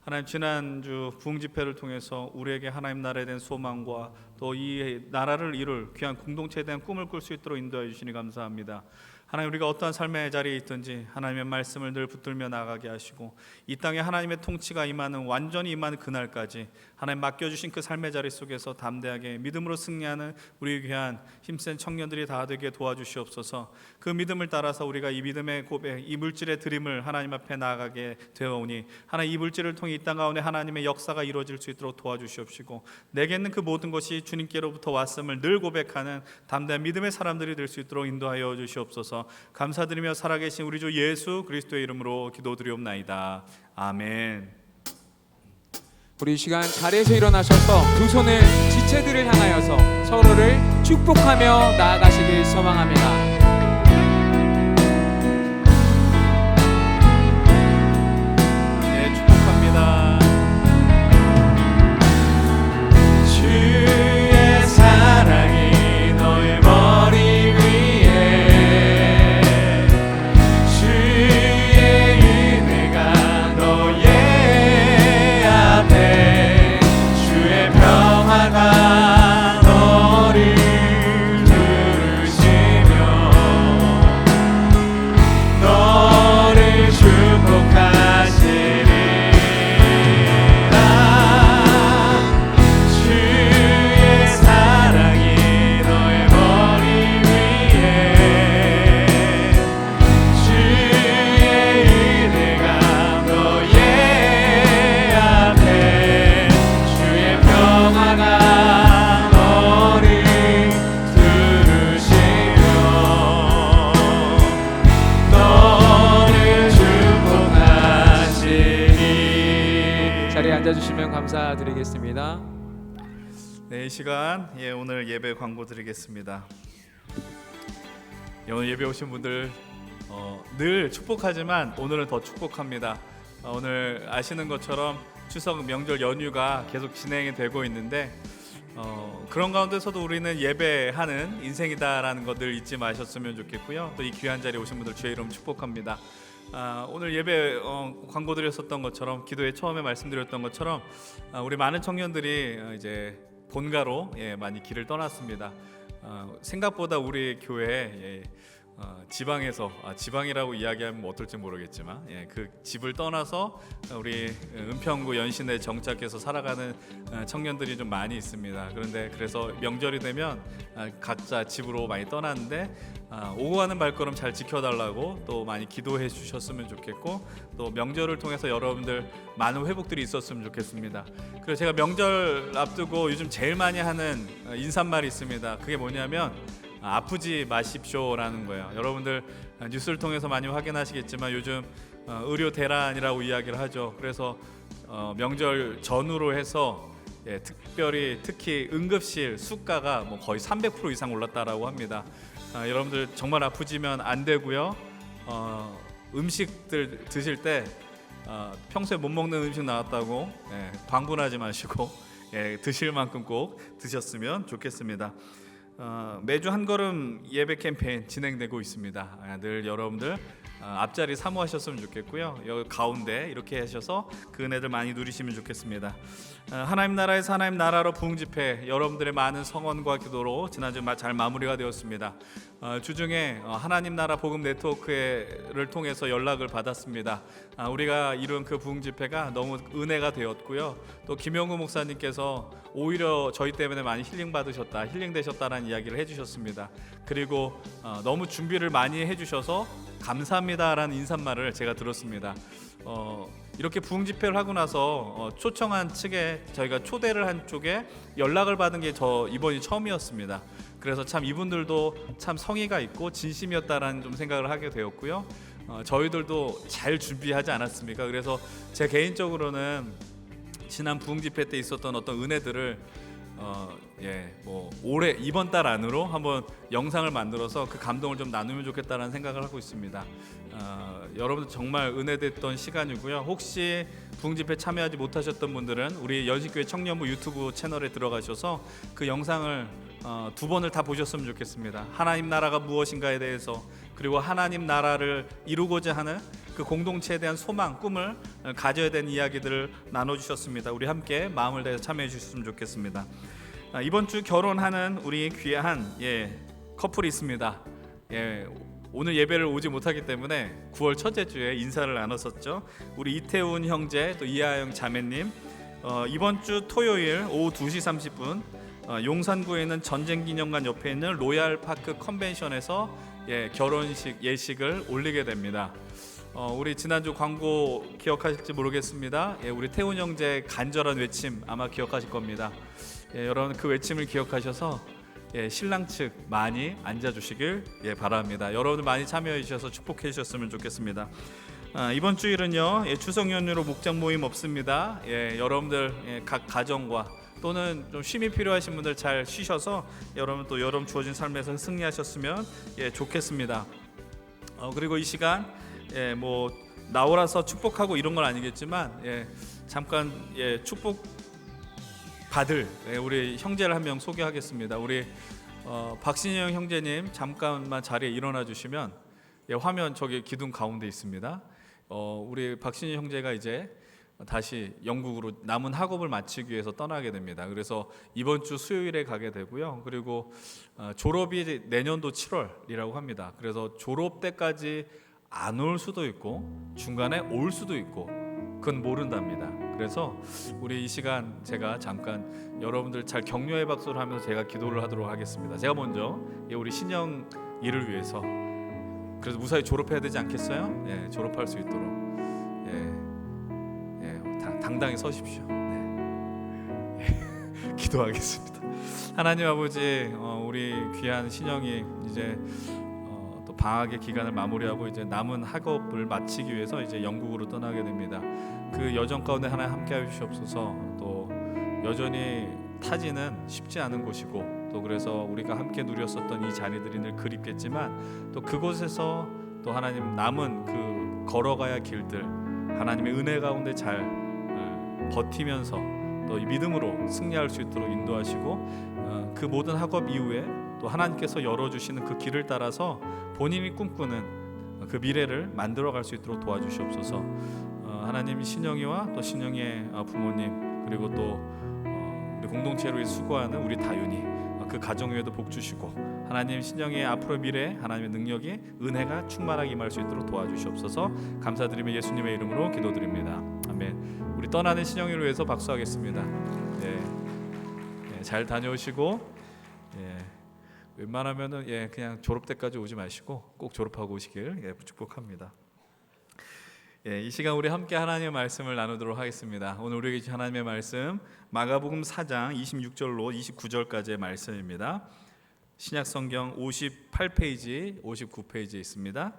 [SPEAKER 1] 하나님, 지난주 부흥 집회를 통해서 우리에게 하나님 나라에 대한 소망과 또 이 나라를 이룰 귀한 공동체에 대한 꿈을 꿀 수 있도록 인도해 주시니 감사합니다. 하나님, 우리가 어떠한 삶의 자리에 있든지 하나님의 말씀을 늘 붙들며 나가게 하시고 이 땅에 하나님의 통치가 임하는, 완전히 임하는 그날까지 하나님 맡겨주신 그 삶의 자리 속에서 담대하게 믿음으로 승리하는 우리 귀한 힘센 청년들이 다 되게 도와주시옵소서. 그 믿음을 따라서 우리가 이 믿음의 고백, 이 물질의 드림을 하나님 앞에 나아가게 되어오니 하나님, 이 물질을 통해 이 땅 가운데 하나님의 역사가 이루어질 수 있도록 도와주시옵시고 내게 있는 그 모든 것이 주님께로부터 왔음을 늘 고백하는 담대한 믿음의 사람들이 될 수 있도록 인도하여 주시옵소서. 감사드리며 살아계신 우리 주 예수 그리스도의 이름으로 기도드리옵나이다. 아멘.
[SPEAKER 3] 우리 이 시간 자리에서 일어나셔서 두 손을 지체들을 향하여서 서로를 축복하며 나아가시길 소망합니다.
[SPEAKER 1] 네, 축복합니다.
[SPEAKER 4] 주의 사랑이 너의 머리 위에, 주의 은혜가 너의 앞에, 주의 평화가 너를 누르시며
[SPEAKER 3] 자리에 앉아주시면 감사드리겠습니다.
[SPEAKER 1] 네, 이 시간 오늘 예배 광고 드리겠습니다. 오늘 예배 오신 분들 늘 축복하지만 오늘은 더 축복합니다. 오늘 아시는 것처럼 추석 명절 연휴가 계속 진행이 되고 있는데 그런 가운데서도 우리는 예배하는 인생이다라는 거 늘 잊지 마셨으면 좋겠고요. 또 이 귀한 자리에 오신 분들 주의 이름 축복합니다. 오늘 예배 광고 드렸었던 것처럼, 기도에 처음에 말씀드렸던 것처럼 우리 많은 청년들이 이제 본가로 많이 길을 떠났습니다. 생각보다 우리 교회 지방에서 지방이라고 이야기하면 어떨지 모르겠지만 그 집을 떠나서 우리 은평구 연신에 정착해서 살아가는 청년들이 좀 많이 있습니다. 그런데 그래서 명절이 되면 각자 집으로 많이 떠났는데 오고 가는 발걸음 잘 지켜달라고 또 많이 기도해 주셨으면 좋겠고, 또 명절을 통해서 여러분들 많은 회복들이 있었으면 좋겠습니다. 그래서 제가 명절 앞두고 요즘 제일 많이 하는 인사말이 있습니다. 그게 뭐냐면 아프지 마십시오라는 거예요. 여러분들 뉴스를 통해서 많이 확인하시겠지만 요즘 의료 대란이라고 이야기를 하죠. 그래서 명절 전후로 해서 특히 응급실 수가가 뭐 거의 300% 이상 올랐다라고 합니다. 여러분들 정말 아프지면 안 되고요. 음식들 드실 때 평소에 못 먹는 음식 나왔다고 광분하지 마시고 드실 만큼 꼭 드셨으면 좋겠습니다. 매주 한 걸음 예배 캠페인 진행되고 있습니다. 늘 여러분들 앞자리 사모하셨으면 좋겠고요. 여기 가운데 이렇게 하셔서 그 은혜들 많이 누리시면 좋겠습니다. 하나님 나라에서 하나님 나라로 부흥 집회, 여러분들의 많은 성원과 기도로 지난주 잘 마무리가 되었습니다. 주중에 하나님 나라 복음 네트워크를 통해서 연락을 받았습니다. 우리가 이룬 그 부흥 집회가 너무 은혜가 되었고요. 또 김영구 목사님께서 오히려 저희 때문에 많이 힐링되셨다라는 이야기를 해주셨습니다. 그리고 너무 준비를 많이 해주셔서 감사합니다라는 인사말을 제가 들었습니다. 이렇게 부흥 집회를 하고 나서 초청한 측에 저희가 초대를 한 쪽에 연락을 받은 게 이번이 처음이었습니다. 그래서 참 이분들도 참 성의가 있고 진심이었다라는 좀 생각을 하게 되었고요. 저희들도 잘 준비하지 않았습니까? 그래서 제 개인적으로는 지난 부흥 집회 때 있었던 어떤 은혜들을 올해 이번 달 안으로 한번 영상을 만들어서 그 감동을 좀 나누면 좋겠다라는 생각을 하고 있습니다. 여러분들 정말 은혜됐던 시간이고요. 혹시 부흥 집회 참여하지 못하셨던 분들은 우리 연식교회 청년부 유튜브 채널에 들어가셔서 그 영상을 2번을 다 보셨으면 좋겠습니다. 하나님 나라가 무엇인가에 대해서, 그리고 하나님 나라를 이루고자 하는 그 공동체에 대한 소망, 꿈을 가져야 되는 이야기들을 나눠주셨습니다. 우리 함께 마음을 다해서 참여해 주셨으면 좋겠습니다. 이번 주 결혼하는 우리 귀한 커플이 있습니다. 오늘 예배를 오지 못하기 때문에 9월 첫째 주에 인사를 나눴었죠. 우리 이태훈 형제, 또 이하영 자매님, 이번 주 토요일 오후 2시 30분 용산구에 있는 전쟁기념관 옆에 있는 로얄파크 컨벤션에서 결혼식 예식을 올리게 됩니다. 우리 지난주 광고 기억하실지 모르겠습니다. 우리 태훈 형제 간절한 외침 아마 기억하실 겁니다. 여러분 그 외침을 기억하셔서 신랑 측 많이 앉아주시길 바랍니다. 여러분들 많이 참여해 주셔서 축복해 주셨으면 좋겠습니다. 이번 주일은요 추석 연휴로 목장 모임 없습니다. 여러분들 각 가정과 또는 좀 쉼이 필요하신 분들 잘 쉬셔서 여러분 또 여러분 주어진 삶에서 승리하셨으면 좋겠습니다. 그리고 이 시간 뭐 나오라서 축복하고 이런 건 아니겠지만 잠깐 축복 받을 우리 형제를 한 명 소개하겠습니다. 우리 박신영 형제님 잠깐만 자리에 일어나 주시면 화면 저기 기둥 가운데 있습니다. 우리 박신영 형제가 이제 다시 영국으로 남은 학업을 마치기 위해서 떠나게 됩니다. 그래서 이번 주 수요일에 가게 되고요. 그리고 졸업이 내년도 7월이라고 합니다. 그래서 졸업 때까지 안 올 수도 있고 중간에 올 수도 있고 그건 모른답니다. 그래서 우리 이 시간 제가 잠깐 여러분들 잘 격려의 박수를 하면서 제가 기도를 하도록 하겠습니다. 제가 먼저 우리 신영 이를 위해서, 그래서 무사히 졸업해야 되지 않겠어요? 졸업할 수 있도록 당당히 서십시오. 기도하겠습니다. 하나님 아버지, 우리 귀한 신영이 이제 또 방학의 기간을 마무리하고 이제 남은 학업을 마치기 위해서 이제 영국으로 떠나게 됩니다. 그 여정 가운데 하나님 함께하여 주시옵소서. 또 여전히 타지는 쉽지 않은 곳이고 또 그래서 우리가 함께 누렸었던 이 자리들이 늘 그립겠지만 또 그곳에서 또 하나님 남은 그 걸어가야 할 길들 하나님의 은혜 가운데 잘 버티면서 또 이 믿음으로 승리할 수 있도록 인도하시고 그 모든 학업 이후에 또 하나님께서 열어주시는 그 길을 따라서 본인이 꿈꾸는 그 미래를 만들어갈 수 있도록 도와주시옵소서. 하나님 신영이와 또 신영이의 부모님 그리고 또 우리 공동체로 수고하는 우리 다윤이 그 가정 위에도 복 주시고 하나님 신영이의 앞으로 미래 하나님의 능력이 은혜가 충만하게 임할 수 있도록 도와주시옵소서. 감사드리며 예수님의 이름으로 기도드립니다. 아멘. 우리 떠나는 신영이를 위해서 박수하겠습니다. 잘 다녀오시고 웬만하면은 그냥 졸업 때까지 오지 마시고 꼭 졸업하고 오시길 축복합니다. 이 시간 우리 함께 하나님의 말씀을 나누도록 하겠습니다. 오늘 우리에게 주신 하나님의 말씀 마가복음 4장 26절로 29절까지의 말씀입니다. 신약성경 58페이지, 59페이지에 있습니다.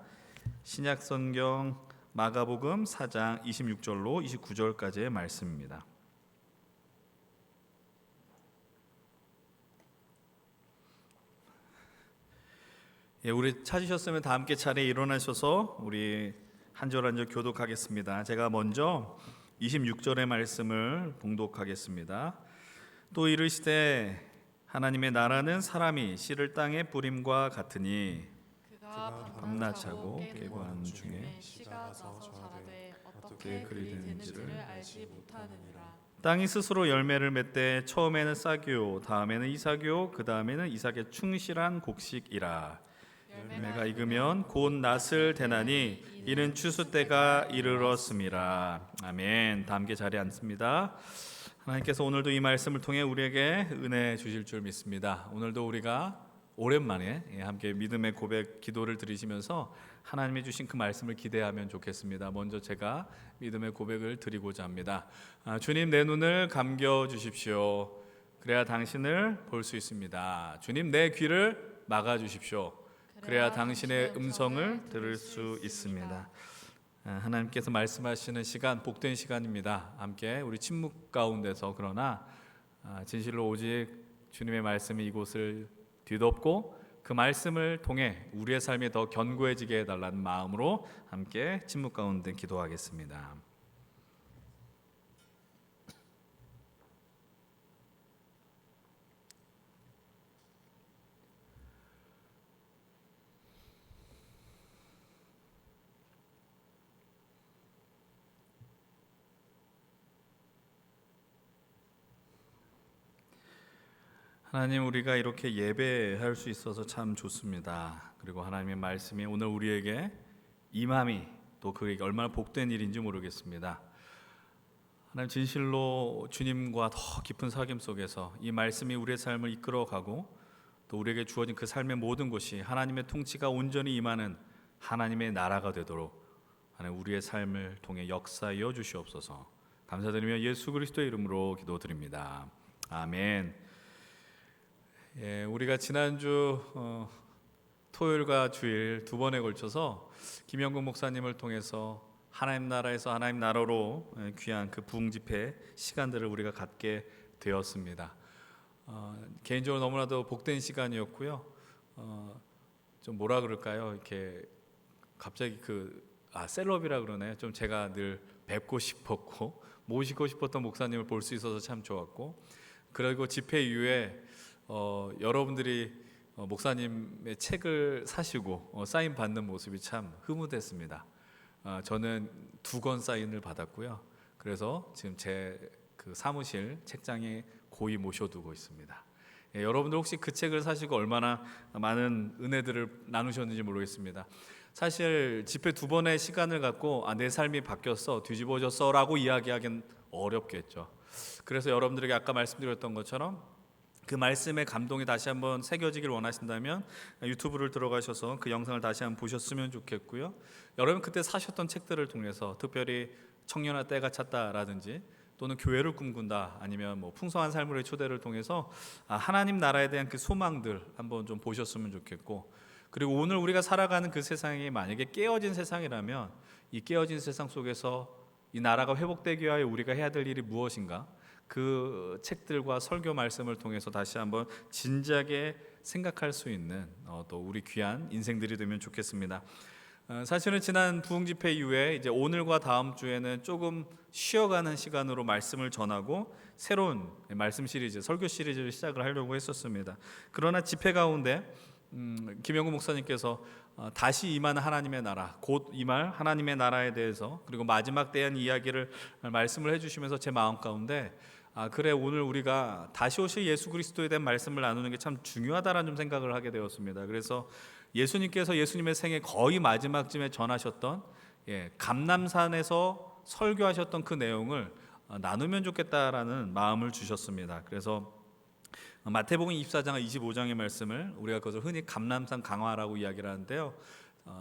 [SPEAKER 1] 신약성경 마가복음 4장 26절로 29절까지의 말씀입니다. 우리 찾으셨으면 다 함께 차례 일어나셔서 우리 한 절 한 절 교독하겠습니다. 제가 먼저 26절의 말씀을 봉독하겠습니다. 또 이르시되 하나님의 나라는 사람이 씨를 땅에 뿌림과 같으니
[SPEAKER 6] 그가
[SPEAKER 1] 밤낮하고
[SPEAKER 6] 밤낮하고
[SPEAKER 1] 깨고하는 중에
[SPEAKER 6] 씨가 나서 자라되
[SPEAKER 1] 어떻게
[SPEAKER 6] 어떻게
[SPEAKER 1] 그리
[SPEAKER 6] 그리
[SPEAKER 1] 되는지를
[SPEAKER 6] 되는지를 알지 못하느니라.
[SPEAKER 1] 땅이 스스로 열매를 맺되 처음에는 싹이요 다음에는 이삭이요 그 다음에는 이삭의 충실한 곡식이라. 열매가 익으면 곧 낫을 대나니 이는 추수 때가 이르렀음이라. 아멘. 다 함께 자리에 앉습니다. 하나님께서 오늘도 이 말씀을 통해 우리에게 은혜 주실 줄 믿습니다. 오늘도 우리가 오랜만에 함께 믿음의 고백 기도를 드리시면서 하나님이 주신 그 말씀을 기대하면 좋겠습니다. 먼저 제가 믿음의 고백을 드리고자 합니다. 주님 내 눈을 감겨 주십시오. 그래야 당신을 볼 수 있습니다. 주님 내 귀를 막아 주십시오. 그래야 당신의 음성을 들을 수 있습니다. 하나님께서 말씀하시는 시간 복된 시간입니다. 함께 우리 침묵 가운데서 그러나 진실로 오직 주님의 말씀이 이곳을 뒤덮고 그 말씀을 통해 우리의 삶이 더 견고해지게 해달라는 마음으로 함께 침묵 가운데 기도하겠습니다. 하나님 우리가 이렇게 예배할 수 있어서 참 좋습니다. 그리고 하나님의 말씀이 오늘 우리에게 임함이 또 그게 얼마나 복된 일인지 모르겠습니다. 하나님 진실로 주님과 더 깊은 사귐 속에서 이 말씀이 우리의 삶을 이끌어가고 또 우리에게 주어진 그 삶의 모든 것이 하나님의 통치가 온전히 임하는 하나님의 나라가 되도록 하나님 우리의 삶을 통해 역사하여 주시옵소서. 감사드리며 예수 그리스도의 이름으로 기도드립니다. 아멘. 우리가 지난주 토요일과 주일 두 번에 걸쳐서 김영국 목사님을 통해서 하나님 나라에서 하나님 나라로 귀한 그 부흥 집회 시간들을 우리가 갖게 되었습니다. 개인적으로 너무나도 복된 시간이었고요. 좀 뭐라 그럴까요? 이렇게 갑자기 셀럽이라 그러네요. 좀 제가 늘 뵙고 싶었고 모시고 싶었던 목사님을 볼 수 있어서 참 좋았고, 그리고 집회 이후에 여러분들이 목사님의 책을 사시고 사인 받는 모습이 참 흐뭇했습니다. 저는 2권 사인을 받았고요. 그래서 지금 제 그 사무실 책장에 고이 모셔두고 있습니다. 여러분들 혹시 그 책을 사시고 얼마나 많은 은혜들을 나누셨는지 모르겠습니다. 사실 집회 2번의 시간을 갖고 내 삶이 바뀌었어, 뒤집어졌어 라고 이야기하기는 어렵겠죠. 그래서 여러분들에게 아까 말씀드렸던 것처럼 그 말씀의 감동이 다시 한번 새겨지길 원하신다면 유튜브를 들어가셔서 그 영상을 다시 한번 보셨으면 좋겠고요. 여러분 그때 사셨던 책들을 통해서 특별히 청년아 때가 찼다라든지 또는 교회를 꿈꾼다, 아니면 풍성한 삶으로의 초대를 통해서 하나님 나라에 대한 그 소망들 한번 좀 보셨으면 좋겠고, 그리고 오늘 우리가 살아가는 그 세상이 만약에 깨어진 세상이라면 이 깨어진 세상 속에서 이 나라가 회복되기 위하여 우리가 해야 될 일이 무엇인가? 그 책들과 설교 말씀을 통해서 다시 한번 진지하게 생각할 수 있는 또 우리 귀한 인생들이 되면 좋겠습니다. 사실은 지난 부흥 집회 이후에 이제 오늘과 다음 주에는 조금 쉬어가는 시간으로 말씀을 전하고 새로운 말씀 시리즈, 설교 시리즈를 시작을 하려고 했었습니다. 그러나 집회 가운데 김영구 목사님께서 다시 임하는 하나님의 나라, 곧 임할 하나님의 나라에 대해서 그리고 마지막 대한 이야기를 말씀을 해주시면서 제 마음 가운데 그래 오늘 우리가 다시 오실 예수 그리스도에 대한 말씀을 나누는 게 참 중요하다라는 좀 생각을 하게 되었습니다. 그래서 예수님께서 예수님의 생애 거의 마지막쯤에 전하셨던 감람산에서 설교하셨던 그 내용을 나누면 좋겠다라는 마음을 주셨습니다. 그래서 마태복음 24장 25장의 말씀을 우리가 그것을 흔히 감람산 강화라고 이야기를 하는데요.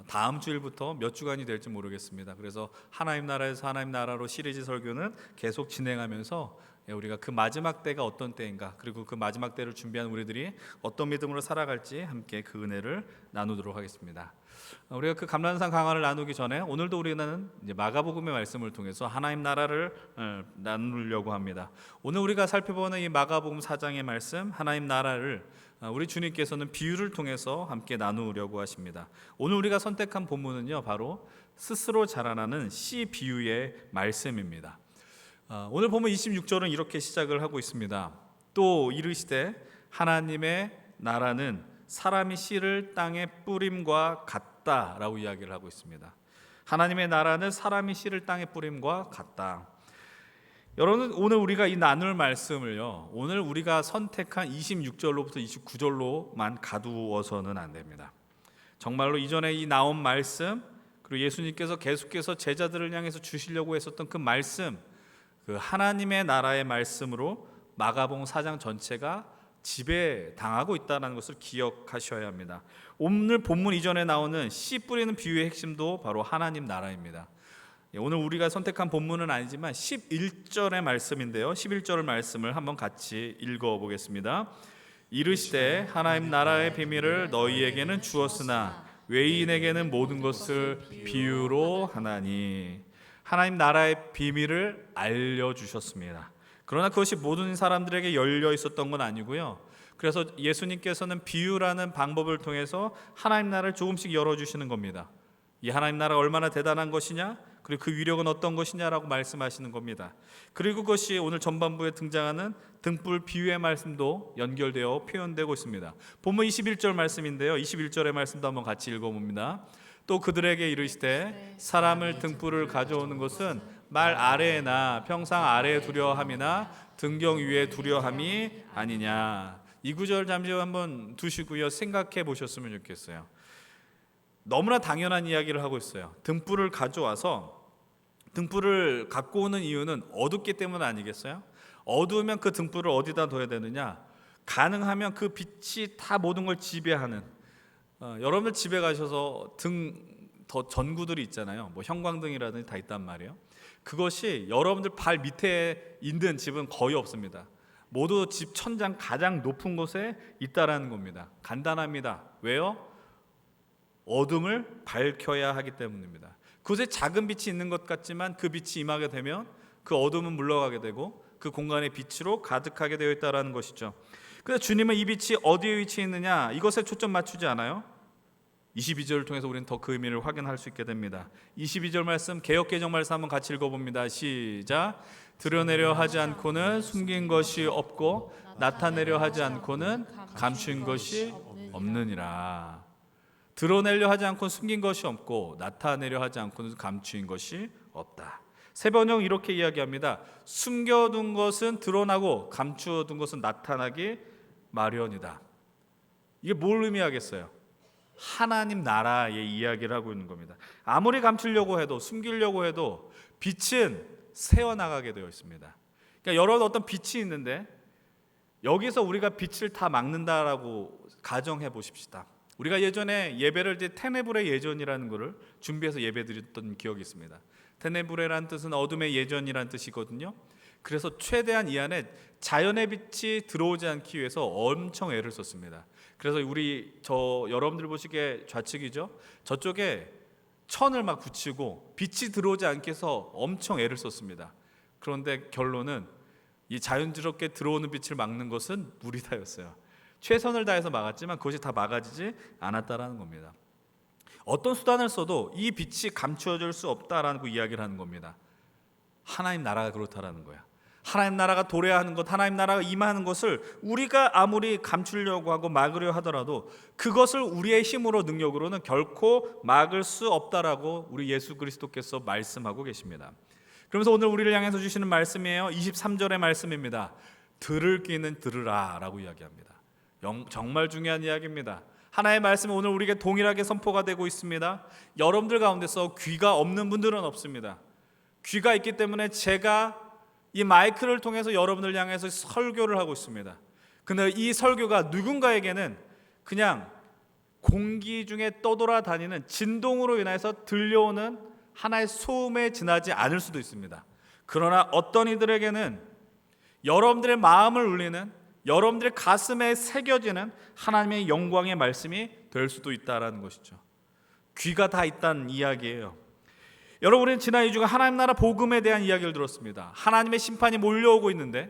[SPEAKER 1] 다음 주일부터 몇 주간이 될지 모르겠습니다. 그래서 하나님 나라에서 하나님 나라로 시리즈 설교는 계속 진행하면서 우리가 그 마지막 때가 어떤 때인가, 그리고 그 마지막 때를 준비한 우리들이 어떤 믿음으로 살아갈지 함께 그 은혜를 나누도록 하겠습니다. 우리가 그 감람산 강화를 나누기 전에 오늘도 우리는 이제 마가복음의 말씀을 통해서 하나님 나라를 나누려고 합니다. 오늘 우리가 살펴보는 이 마가복음 4장의 말씀, 하나님 나라를 우리 주님께서는 비유를 통해서 함께 나누려고 하십니다. 오늘 우리가 선택한 본문은요, 바로 스스로 자라나는 씨 비유의 말씀입니다. 오늘 보면 26절은 이렇게 시작을 하고 있습니다. 또 이르시되 하나님의 나라는 사람이 씨를 땅에 뿌림과 같다라고 이야기를 하고 있습니다. 하나님의 나라는 사람이 씨를 땅에 뿌림과 같다. 여러분, 오늘 우리가 이 나눌 말씀을요, 오늘 우리가 선택한 26절로부터 29절로만 가두어서는 안 됩니다. 정말로 이전에 이 나온 말씀, 그리고 예수님께서 계속해서 제자들을 향해서 주시려고 했었던 그 말씀, 그 하나님의 나라의 말씀으로 마가복음 4장 전체가 지배당하고 있다는 것을 기억하셔야 합니다. 오늘 본문 이전에 나오는 씨 뿌리는 비유의 핵심도 바로 하나님 나라입니다. 오늘 우리가 선택한 본문은 아니지만 11절의 말씀인데요, 11절 말씀을 한번 같이 읽어보겠습니다. 이르시되 하나님 나라의 비밀을 너희에게는 주었으나 외인에게는 모든 것을 비유로 하나니. 하나님 나라의 비밀을 알려주셨습니다. 그러나 그것이 모든 사람들에게 열려 있었던 건 아니고요. 그래서 예수님께서는 비유라는 방법을 통해서 하나님 나라를 조금씩 열어주시는 겁니다. 이 하나님 나라가 얼마나 대단한 것이냐, 그리고 그 위력은 어떤 것이냐라고 말씀하시는 겁니다. 그리고 그것이 오늘 전반부에 등장하는 등불 비유의 말씀도 연결되어 표현되고 있습니다. 본문 21절 말씀인데요, 21절의 말씀도 한번 같이 읽어봅니다. 또 그들에게 이르시되 사람을 등불을 가져오는 것은 말 아래에나 평상 아래에 두려 함이나 등경 위에 두려 함이 아니냐. 이 구절 잠시 한번 두시고요, 생각해 보셨으면 좋겠어요. 너무나 당연한 이야기를 하고 있어요. 등불을 가져와서 등불을 갖고 오는 이유는 어둡기 때문 아니겠어요? 어두우면 그 등불을 어디다 둬야 되느냐? 가능하면 그 빛이 다 모든 걸 지배하는, 여러분들 집에 가셔서 더 전구들이 있잖아요. 뭐 형광등이라든지 다 있단 말이에요. 그것이 여러분들 발 밑에 있는 집은 거의 없습니다. 모두 집 천장 가장 높은 곳에 있다라는 겁니다. 간단합니다. 왜요? 어둠을 밝혀야 하기 때문입니다. 그곳에 작은 빛이 있는 것 같지만 그 빛이 임하게 되면 그 어둠은 물러가게 되고 그 공간의 빛으로 가득하게 되어 있다는 것이죠. 그래서 주님은 이 빛이 어디에 위치해 있느냐, 이것에 초점 맞추지 않아요. 22절을 통해서 우리는 더 그 의미를 확인할 수 있게 됩니다. 22절 말씀, 개역개정 말씀 한번 같이 읽어봅니다. 시작. 드러내려 하지 않고는 숨긴 것이 없고 나타내려 하지 않고는 감춘 것이 없느니라. 드러내려 하지 않고는 숨긴 것이 없고 나타내려 하지 않고는 감추인 것이 없다. 새 번역 이렇게 이야기합니다. 숨겨둔 것은 드러나고 감추어둔 것은 나타나기 마련이다. 이게 뭘 의미하겠어요? 하나님 나라의 이야기를 하고 있는 겁니다. 아무리 감추려고 해도, 숨기려고 해도 빛은 새어나가게 되어 있습니다. 그러니까 여러 어떤 빛이 있는데 여기서 우리가 빛을 다 막는다라고 가정해 보십시다. 우리가 예전에 예배를 테네브레 예전이라는 것을 준비해서 예배드렸던 기억이 있습니다. 테네브레라는 뜻은 어둠의 예전이라는 뜻이거든요. 그래서 최대한 이 안에 자연의 빛이 들어오지 않기 위해서 엄청 애를 썼습니다. 그래서 여러분들 보시기에 좌측이죠. 저쪽에 천을 막 붙이고 빛이 들어오지 않게 해서 엄청 애를 썼습니다. 그런데 결론은 이 자연스럽게 들어오는 빛을 막는 것은 무리다였어요. 최선을 다해서 막았지만 그것이 다 막아지지 않았다라는 겁니다. 어떤 수단을 써도 이 빛이 감추어질 수 없다라는 이야기를 하는 겁니다. 하나님 나라가 그렇다라는 거야. 하나님 나라가 도래하는 것, 하나님 나라가 임하는 것을 우리가 아무리 감추려고 하고 막으려 하더라도 그것을 우리의 힘으로 능력으로는 결코 막을 수 없다라고 우리 예수 그리스도께서 말씀하고 계십니다. 그러면서 오늘 우리를 향해서 주시는 말씀이에요. 23절의 말씀입니다. 들을 귀는 들으라 라고 이야기합니다. 정말 중요한 이야기입니다. 하나의 말씀이 오늘 우리에게 동일하게 선포가 되고 있습니다. 여러분들 가운데서 귀가 없는 분들은 없습니다. 귀가 있기 때문에 제가 이 마이크를 통해서 여러분을 향해서 설교를 하고 있습니다. 근데 이 설교가 누군가에게는 그냥 공기 중에 떠돌아다니는 진동으로 인해서 들려오는 하나의 소음에 지나지 않을 수도 있습니다. 그러나 어떤 이들에게는 여러분들의 마음을 울리는, 여러분들의 가슴에 새겨지는 하나님의 영광의 말씀이 될 수도 있다라는 것이죠. 귀가 다 있다는 이야기예요. 여러분, 우리는 지난 2주간 하나님 나라 복음에 대한 이야기를 들었습니다. 하나님의 심판이 몰려오고 있는데,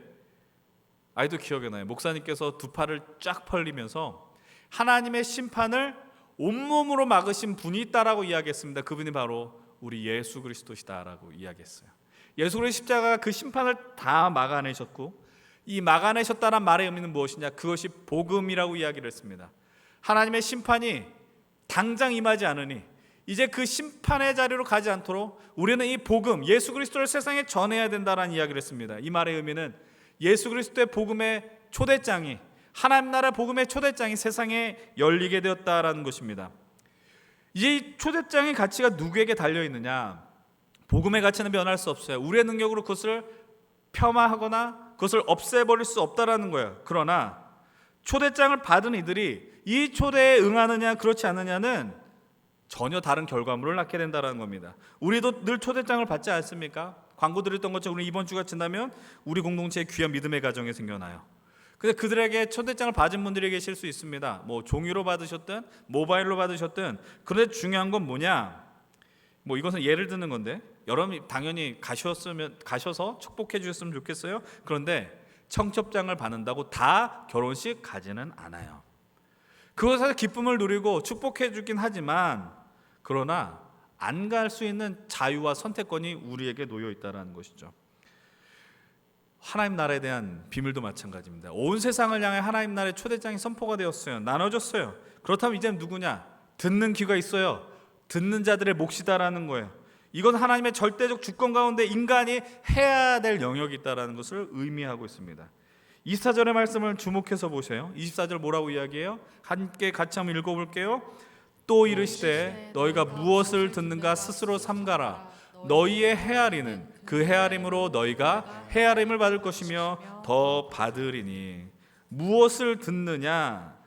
[SPEAKER 1] 아직도 기억이 나요. 목사님께서 두 팔을 쫙 벌리면서 하나님의 심판을 온몸으로 막으신 분이 있다라고 이야기했습니다. 그분이 바로 우리 예수 그리스도시다라고 이야기했어요. 예수 그리스도 십자가가 그 심판을 다 막아내셨고, 이 막아내셨다는 말의 의미는 무엇이냐? 그것이 복음이라고 이야기를 했습니다. 하나님의 심판이 당장 임하지 않으니 이제 그 심판의 자리로 가지 않도록 우리는 이 복음, 예수 그리스도를 세상에 전해야 된다는 이야기를 했습니다. 이 말의 의미는 예수 그리스도의 복음의 초대장이, 하나님 나라 복음의 초대장이 세상에 열리게 되었다라는 것입니다. 이제 이 초대장의 가치가 누구에게 달려있느냐? 복음의 가치는 변할 수 없어요. 우리의 능력으로 그것을 폄하하거나 그것을 없애버릴 수 없다라는 거예요. 그러나 초대장을 받은 이들이 이 초대에 응하느냐 그렇지 않느냐는 전혀 다른 결과물을 낳게 된다는 겁니다. 우리도 늘 초대장을 받지 않습니까? 광고 드렸던 것처럼 우리 이번 주가 지나면 우리 공동체의 귀한 믿음의 가정이 생겨나요. 근데 그들에게 초대장을 받은 분들이 계실 수 있습니다. 뭐 종이로 받으셨든 모바일로 받으셨든. 그런데 중요한 건 뭐냐? 뭐 이것은 예를 드는 건데 여러분이 당연히 가셔서 축복해 주셨으면 좋겠어요. 그런데 청첩장을 받는다고 다 결혼식 가지는 않아요. 그것에서 기쁨을 누리고 축복해 주긴 하지만, 그러나 안 갈 수 있는 자유와 선택권이 우리에게 놓여 있다는 것이죠. 하나님 나라에 대한 비밀도 마찬가지입니다. 온 세상을 향해 하나님 나라의 초대장이 선포가 되었어요. 나눠졌어요. 그렇다면 이제는 누구냐? 듣는 귀가 있어요. 듣는 자들의 몫이다라는 거예요. 이건 하나님의 절대적 주권 가운데 인간이 해야 될 영역이 있다는 것을 의미하고 있습니다. 24절의 말씀을 주목해서 보세요. 24절 뭐라고 이야기해요? 함께 같이 한번 읽어볼게요. 또 이르시되 너희가 무엇을 듣는가 스스로 삼가라. 너희의 헤아리는 그 헤아림으로 너희가 헤아림을 받을 것이며 더 받으리니. 무엇을 듣느냐?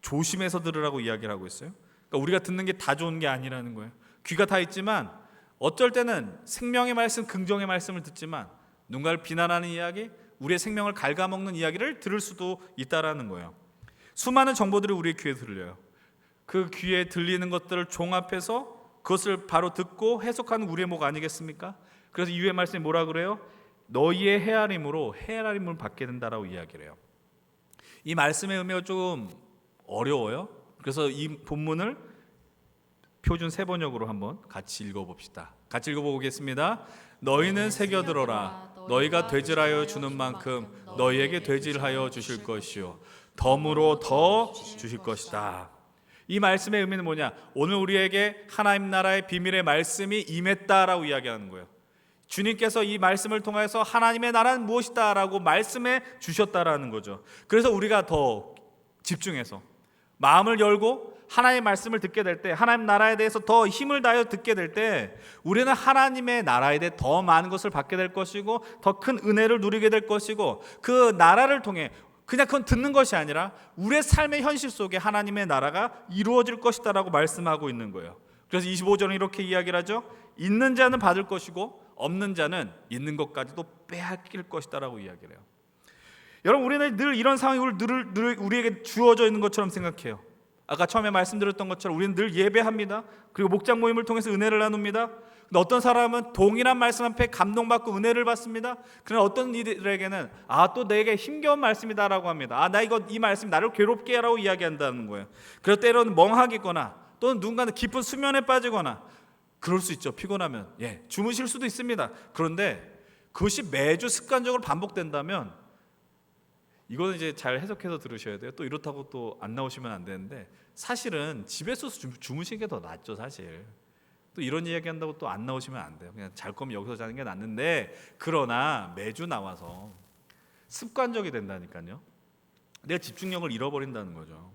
[SPEAKER 1] 조심해서 들으라고 이야기를 하고 있어요. 그러니까 우리가 듣는 게 다 좋은 게 아니라는 거예요. 귀가 다 있지만 어쩔 때는 생명의 말씀, 긍정의 말씀을 듣지만 누군가를 비난하는 이야기, 우리의 생명을 갉아먹는 이야기를 들을 수도 있다라는 거예요. 수많은 정보들이 우리의 귀에 들려요. 그 귀에 들리는 것들을 종합해서 그것을 바로 듣고 해석하는 우리의 목 아니겠습니까? 그래서 이후의 말씀이 뭐라 그래요? 너희의 헤아림으로 헤아림을 받게 된다라고 이야기를 해요. 이 말씀의 의미가 조금 어려워요. 그래서 이 본문을 표준 세번역으로 한번 같이 읽어봅시다. 같이 읽어보겠습니다. 너희는 새겨들어라. 너희가 되질하여 주는 만큼 너희에게 되질하여 주실 것이요 덤으로 더 주실 것이다. 이 말씀의 의미는 뭐냐? 오늘 우리에게 하나님 나라의 비밀의 말씀이 임했다라고 이야기하는 거예요. 주님께서 이 말씀을 통해서 하나님의 나라는 무엇이다 라고 말씀해 주셨다라는 거죠. 그래서 우리가 더 집중해서 마음을 열고 하나님의 말씀을 듣게 될 때, 하나님 나라에 대해서 더 힘을 다하여 듣게 될 때 우리는 하나님의 나라에 대해 더 많은 것을 받게 될 것이고 더 큰 은혜를 누리게 될 것이고, 그 나라를 통해 그냥 그건 듣는 것이 아니라 우리의 삶의 현실 속에 하나님의 나라가 이루어질 것이다 라고 말씀하고 있는 거예요. 그래서 25절은 이렇게 이야기를 하죠. 있는 자는 받을 것이고 없는 자는 있는 것까지도 빼앗길 것이다 라고 이야기를 해요. 여러분, 우리는 늘 이런 상황이 늘 우리에게 주어져 있는 것처럼 생각해요. 아까 처음에 말씀드렸던 것처럼 우리는 늘 예배합니다. 그리고 목장 모임을 통해서 은혜를 나눕니다. 근데 어떤 사람은 동일한 말씀 앞에 감동받고 은혜를 받습니다. 그러나 어떤 이들에게는 또 내게 힘겨운 말씀이다라고 합니다. 이 말씀이 나를 괴롭게 하라고 이야기한다는 거예요. 그래서 때로는 멍하겠거나 또는 누군가는 깊은 수면에 빠지거나 그럴 수 있죠. 피곤하면 주무실 수도 있습니다. 그런데 그것이 매주 습관적으로 반복된다면 이거는 이제 잘 해석해서 들으셔야 돼요. 또 이렇다고 또 안 나오시면 안 되는데, 사실은 집에서 주무시는 게 더 낫죠. 사실 또 이런 이야기 한다고 또 안 나오시면 안 돼요. 그냥 잘 거면 여기서 자는 게 낫는데, 그러나 매주 나와서 습관적이 된다니까요. 내 집중력을 잃어버린다는 거죠.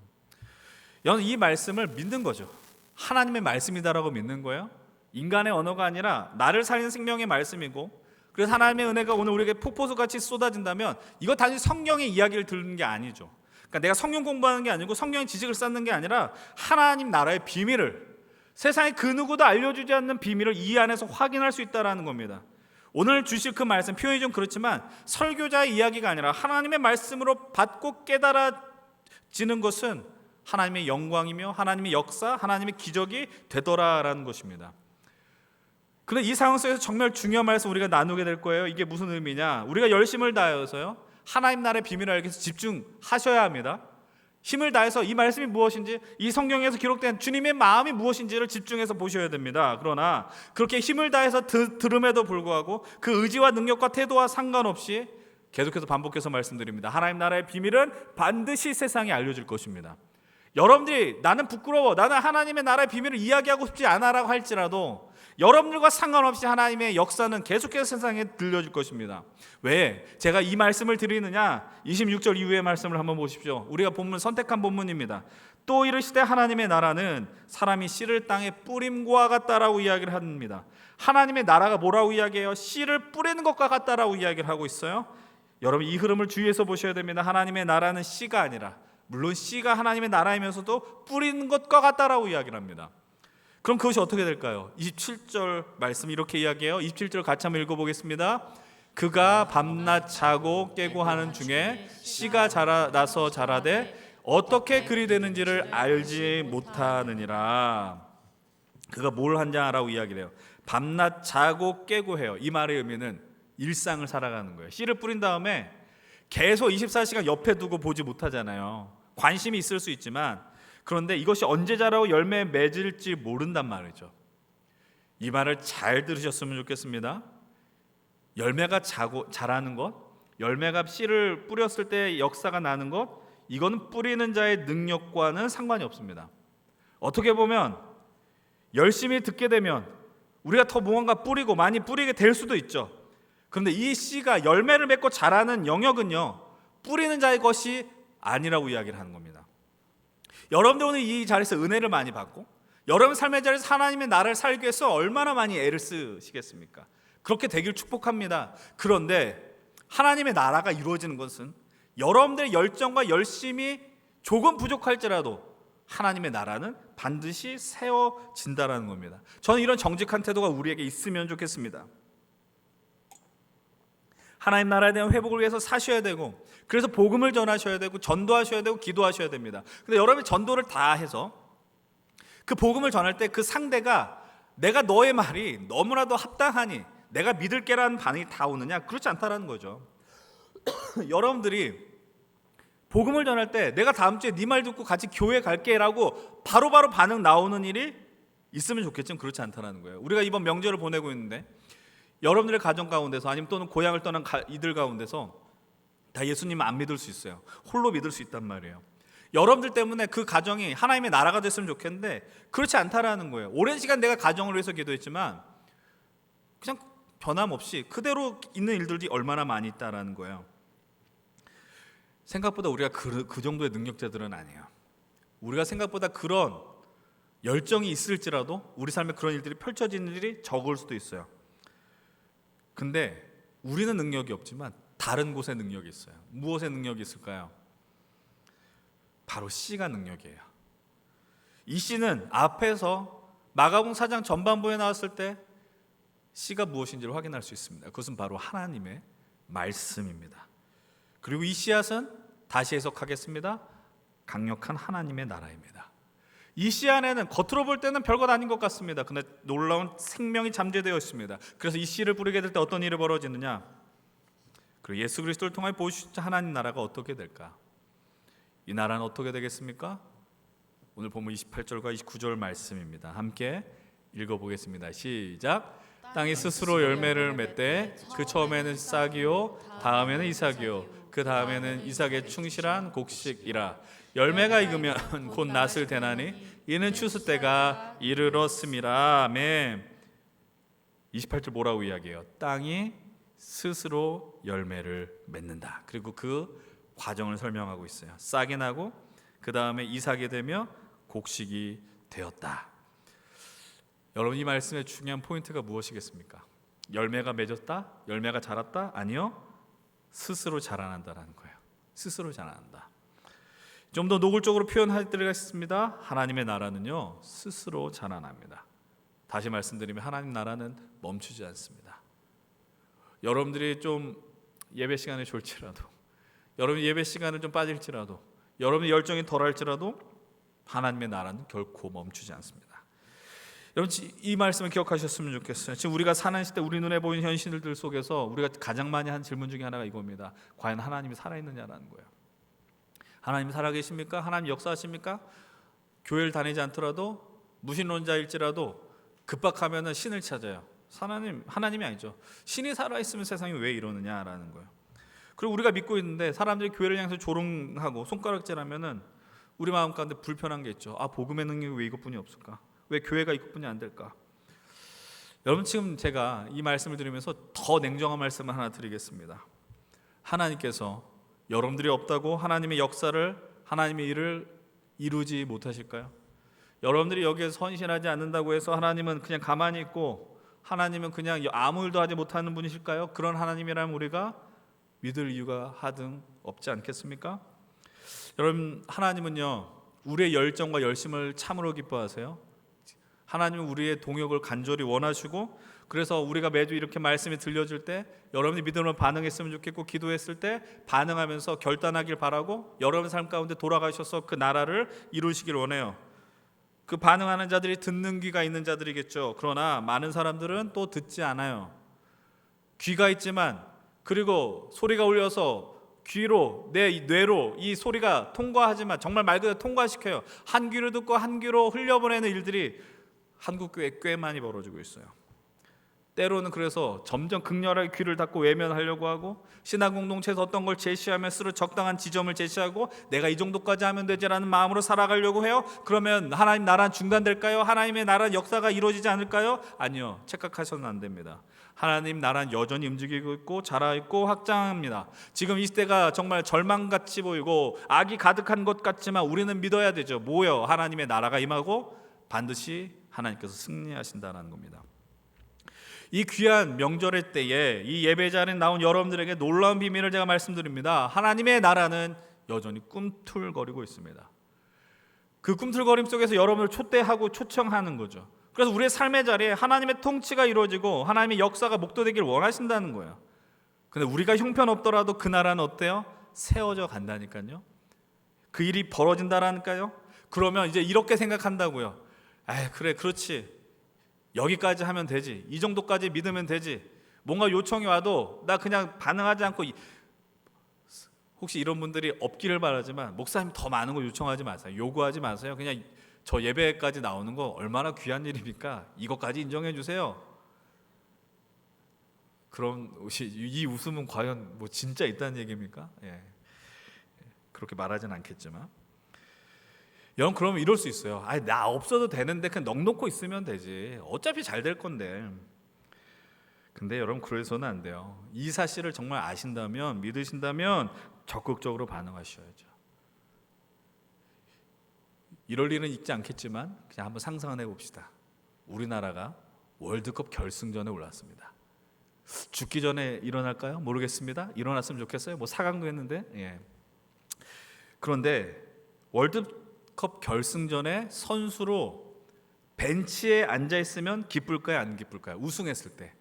[SPEAKER 1] 여러분, 이 말씀을 믿는 거죠. 하나님의 말씀이다라고 믿는 거예요. 인간의 언어가 아니라 나를 살리는 생명의 말씀이고, 그래서 하나님의 은혜가 오늘 우리에게 폭포수같이 쏟아진다면 이거 단지 성경의 이야기를 듣는 게 아니죠. 그러니까 내가 성경 공부하는 게 아니고 성경의 지식을 쌓는 게 아니라 하나님 나라의 비밀을, 세상에 그 누구도 알려주지 않는 비밀을 이 안에서 확인할 수 있다는 겁니다. 오늘 주실 그 말씀, 표현이 좀 그렇지만 설교자의 이야기가 아니라 하나님의 말씀으로 받고 깨달아지는 것은 하나님의 영광이며 하나님의 역사, 하나님의 기적이 되더라라는 것입니다. 그런데 이 상황 속에서 정말 중요한 말씀 우리가 나누게 될 거예요. 이게 무슨 의미냐? 우리가 열심을 다해서요, 하나님 나라의 비밀을 알기 위해서 집중하셔야 합니다. 힘을 다해서 이 말씀이 무엇인지, 이 성경에서 기록된 주님의 마음이 무엇인지를 집중해서 보셔야 됩니다. 그러나 그렇게 힘을 다해서 들음에도 불구하고 그 의지와 능력과 태도와 상관없이 계속해서 반복해서 말씀드립니다. 하나님 나라의 비밀은 반드시 세상에 알려질 것입니다. 여러분들이 나는 부끄러워, 나는 하나님의 나라의 비밀을 이야기하고 싶지 않아라고 할지라도 여러분들과 상관없이 하나님의 역사는 계속해서 세상에 들려질 것입니다. 왜 제가 이 말씀을 드리느냐? 26절 이후의 말씀을 한번 보십시오. 우리가 본문 선택한 본문입니다. 또 이르시되 하나님의 나라는 사람이 씨를 땅에 뿌림과 같다라고 이야기를 합니다. 하나님의 나라가 뭐라고 이야기해요? 씨를 뿌리는 것과 같다라고 이야기를 하고 있어요. 여러분, 이 흐름을 주의해서 보셔야 됩니다. 하나님의 나라는 씨가 아니라, 물론 씨가 하나님의 나라이면서도 뿌리는 것과 같다라고 이야기를 합니다. 그럼 그것이 어떻게 될까요? 27절 말씀 이렇게 이야기해요. 27절 같이 한번 읽어보겠습니다. 그가 밤낮 자고 깨고 하는 중에 씨가 나서 자라되 어떻게 그리 되는지를 알지 못하느니라. 그가 뭘 하냐라고 이야기를 해요. 밤낮 자고 깨고 해요. 이 말의 의미는 일상을 살아가는 거예요. 씨를 뿌린 다음에 계속 24시간 옆에 두고 보지 못하잖아요. 관심이 있을 수 있지만, 그런데 이것이 언제 자라고 열매 맺을지 모른단 말이죠. 이 말을 잘 들으셨으면 좋겠습니다. 열매가 자라는 것, 열매가 씨를 뿌렸을 때 역사가 나는 것, 이거는 뿌리는 자의 능력과는 상관이 없습니다. 어떻게 보면 열심히 듣게 되면 우리가 더 무언가 뿌리고 많이 뿌리게 될 수도 있죠. 그런데 이 씨가 열매를 맺고 자라는 영역은요, 뿌리는 자의 것이 아니라고 이야기를 하는 겁니다. 여러분들 오늘 이 자리에서 은혜를 많이 받고 여러분 삶의 자리에서 하나님의 나라를 살기 위해서 얼마나 많이 애를 쓰시겠습니까? 그렇게 되길 축복합니다. 그런데 하나님의 나라가 이루어지는 것은 여러분들의 열정과 열심이 조금 부족할지라도 하나님의 나라는 반드시 세워진다라는 겁니다. 저는 이런 정직한 태도가 우리에게 있으면 좋겠습니다. 하나님 나라에 대한 회복을 위해서 사셔야 되고, 그래서 복음을 전하셔야 되고, 전도하셔야 되고, 기도하셔야 됩니다. 근데 여러분이 전도를 다 해서 그 복음을 전할 때 그 상대가 내가 너의 말이 너무나도 합당하니 내가 믿을게라는 반응이 다 오느냐? 그렇지 않다라는 거죠. 여러분들이 복음을 전할 때 내가 다음 주에 네 말 듣고 같이 교회 갈게라고 바로바로 반응 나오는 일이 있으면 좋겠지만 그렇지 않다라는 거예요. 우리가 이번 명절을 보내고 있는데 여러분들의 가정 가운데서 아니면 또는 고향을 떠난 이들 가운데서 다 예수님을 안 믿을 수 있어요. 홀로 믿을 수 있단 말이에요. 여러분들 때문에 그 가정이 하나님의 나라가 됐으면 좋겠는데 그렇지 않다라는 거예요. 오랜 시간 내가 가정을 위해서 기도했지만 그냥 변함없이 그대로 있는 일들이 얼마나 많이 있다라는 거예요. 생각보다 우리가 그 정도의 능력자들은 아니에요. 우리가 생각보다 그런 열정이 있을지라도 우리 삶에 그런 일들이 펼쳐지는 일이 적을 수도 있어요. 근데 우리는 능력이 없지만 다른 곳에 능력이 있어요. 무엇의 능력이 있을까요? 바로 씨가 능력이에요. 이 씨는 앞에서 마가복음 4장 전반부에 나왔을 때 씨가 무엇인지를 확인할 수 있습니다. 그것은 바로 하나님의 말씀입니다. 그리고 이 씨앗은 다시 해석하겠습니다. 강력한 하나님의 나라입니다. 이 씨 안에는 겉으로 볼 때는 별것 아닌 것 같습니다. 근데 놀라운 생명이 잠재되어 있습니다. 그래서 이 씨를 뿌리게 될 때 어떤 일이 벌어지느냐? 그리고 예수 그리스도를 통해 보여주신 하나님 나라가 어떻게 될까? 이 나라는 어떻게 되겠습니까? 오늘 보면 28절과 29절 말씀입니다. 함께 읽어보겠습니다. 시작. 땅이 스스로 열매를 맺되 그 처음에는 싹이요 다음에는 이삭이요 그 다음에는 이삭의 충실한 곡식이라. 열매가 익으면 곧 낫을 대나니 이는 추수 때가 이르렀음이라. 아멘. 28절 뭐라고 이야기해요? 땅이 스스로 열매를 맺는다. 그리고 그 과정을 설명하고 있어요. 싹이 나고 그 다음에 이삭이 되며 곡식이 되었다. 여러분, 이 말씀의 중요한 포인트가 무엇이겠습니까? 열매가 맺었다? 열매가 자랐다? 아니요, 스스로 자라난다라는 거예요. 스스로 자라난다. 좀 더 노골적으로 표현하겠습니다. 하나님의 나라는요, 스스로 자라납니다. 다시 말씀드리면 하나님 나라는 멈추지 않습니다. 여러분들이 좀 예배 시간이 졸지라도, 여러분 예배 시간을 좀 빠질지라도, 여러분의 열정이 덜할지라도 하나님의 나라는 결코 멈추지 않습니다. 여러분, 이 말씀을 기억하셨으면 좋겠어요. 지금 우리가 사는 시대, 우리 눈에 보이는 현실들 속에서 우리가 가장 많이 한 질문 중에 하나가 이겁니다. 과연 하나님이 살아있느냐라는 거예요. 하나님 살아계십니까? 하나님 역사하십니까? 교회를 다니지 않더라도, 무신론자일지라도 급박하면 신을 찾아요. 하나님이 아니죠. 신이 살아있으면 세상이 왜 이러느냐라는 거예요. 그리고 우리가 믿고 있는데 사람들이 교회를 향해서 조롱하고 손가락질하면은 우리 마음 가운데 불편한 게 있죠. 아, 복음의 능력이 왜 이것뿐이 없을까? 왜 교회가 이것뿐이 안 될까? 여러분, 지금 제가 이 말씀을 드리면서 더 냉정한 말씀을 하나 드리겠습니다. 하나님께서 여러분들이 없다고 하나님의 역사를, 하나님의 일을 이루지 못하실까요? 여러분들이 여기에서 헌신하지 않는다고 해서 하나님은 그냥 가만히 있고, 하나님은 그냥 아무 일도 하지 못하는 분이실까요? 그런 하나님이라면 우리가 믿을 이유가 하등 없지 않겠습니까? 여러분, 하나님은요, 우리의 열정과 열심을 참으로 기뻐하세요. 하나님은 우리의 동역을 간절히 원하시고, 그래서 우리가 매주 이렇게 말씀이 들려줄 때 여러분이 믿음으로 반응했으면 좋겠고, 기도했을 때 반응하면서 결단하길 바라고, 여러분 삶 가운데 돌아가셔서 그 나라를 이루시길 원해요. 그 반응하는 자들이 듣는 귀가 있는 자들이겠죠. 그러나 많은 사람들은 또 듣지 않아요. 귀가 있지만, 그리고 소리가 울려서 귀로, 내 뇌로 이 소리가 통과하지만, 정말 말 그대로 통과시켜요. 한 귀로 듣고 한 귀로 흘려보내는 일들이 한국 교회에 꽤 많이 벌어지고 있어요. 때로는 그래서 점점 극렬하게 귀를 닫고 외면하려고 하고, 신앙 공동체에서 어떤 걸 제시하면 스스로 적당한 지점을 제시하고 내가 이 정도까지 하면 되지라는 마음으로 살아가려고 해요. 그러면 하나님 나라는 중단될까요? 하나님의 나라 역사가 이루어지지 않을까요? 아니요, 착각하셔서는 안 됩니다. 하나님 나라는 여전히 움직이고 있고 자라있고 확장합니다. 지금 이 시대가 정말 절망같이 보이고 악이 가득한 것 같지만 우리는 믿어야 되죠. 뭐요? 하나님의 나라가 임하고 반드시 하나님께서 승리하신다는 겁니다. 이 귀한 명절의 때에 이 예배 자리에 나온 여러분들에게 놀라운 비밀을 제가 말씀드립니다. 하나님의 나라는 여전히 꿈틀거리고 있습니다. 그 꿈틀거림 속에서 여러분을 초대하고 초청하는 거죠. 그래서 우리의 삶의 자리에 하나님의 통치가 이루어지고 하나님의 역사가 목도되기를 원하신다는 거예요. 근데 우리가 형편없더라도 그 나라는 어때요? 세워져 간다니까요. 그 일이 벌어진다라니까요. 그러면 이제 이렇게 생각한다고요. 아, 그래, 그렇지. 여기까지 하면 되지. 이 정도까지 믿으면 되지. 뭔가 요청이 와도 나 그냥 반응하지 않고, 혹시 이런 분들이 없기를 바라지만 목사님 더 많은 거 요청하지 마세요. 요구하지 마세요. 그냥 저 예배까지 나오는 거 얼마나 귀한 일입니까? 이것까지 인정해 주세요. 그럼 이 웃음은 과연 뭐 진짜 있다는 얘기입니까? 예. 그렇게 말하진 않겠지만, 여러분, 그러면 이럴 수 있어요. 아, 나 없어도 되는데 그냥 넋놓고 있으면 되지. 어차피 잘 될 건데. 근데 여러분, 그래서는 안 돼요. 이 사실을 정말 아신다면, 믿으신다면 적극적으로 반응하셔야죠. 이럴 일은 있지 않겠지만 그냥 한번 상상해 봅시다. 우리나라가 월드컵 결승전에 올랐습니다. 죽기 전에 일어날까요? 모르겠습니다. 일어났으면 좋겠어요. 뭐 4강도 했는데. 예. 그런데 월드컵 결승전에 선수로 벤치에 앉아 있으면 기쁠까요, 안 기쁠까요? 우승했을 때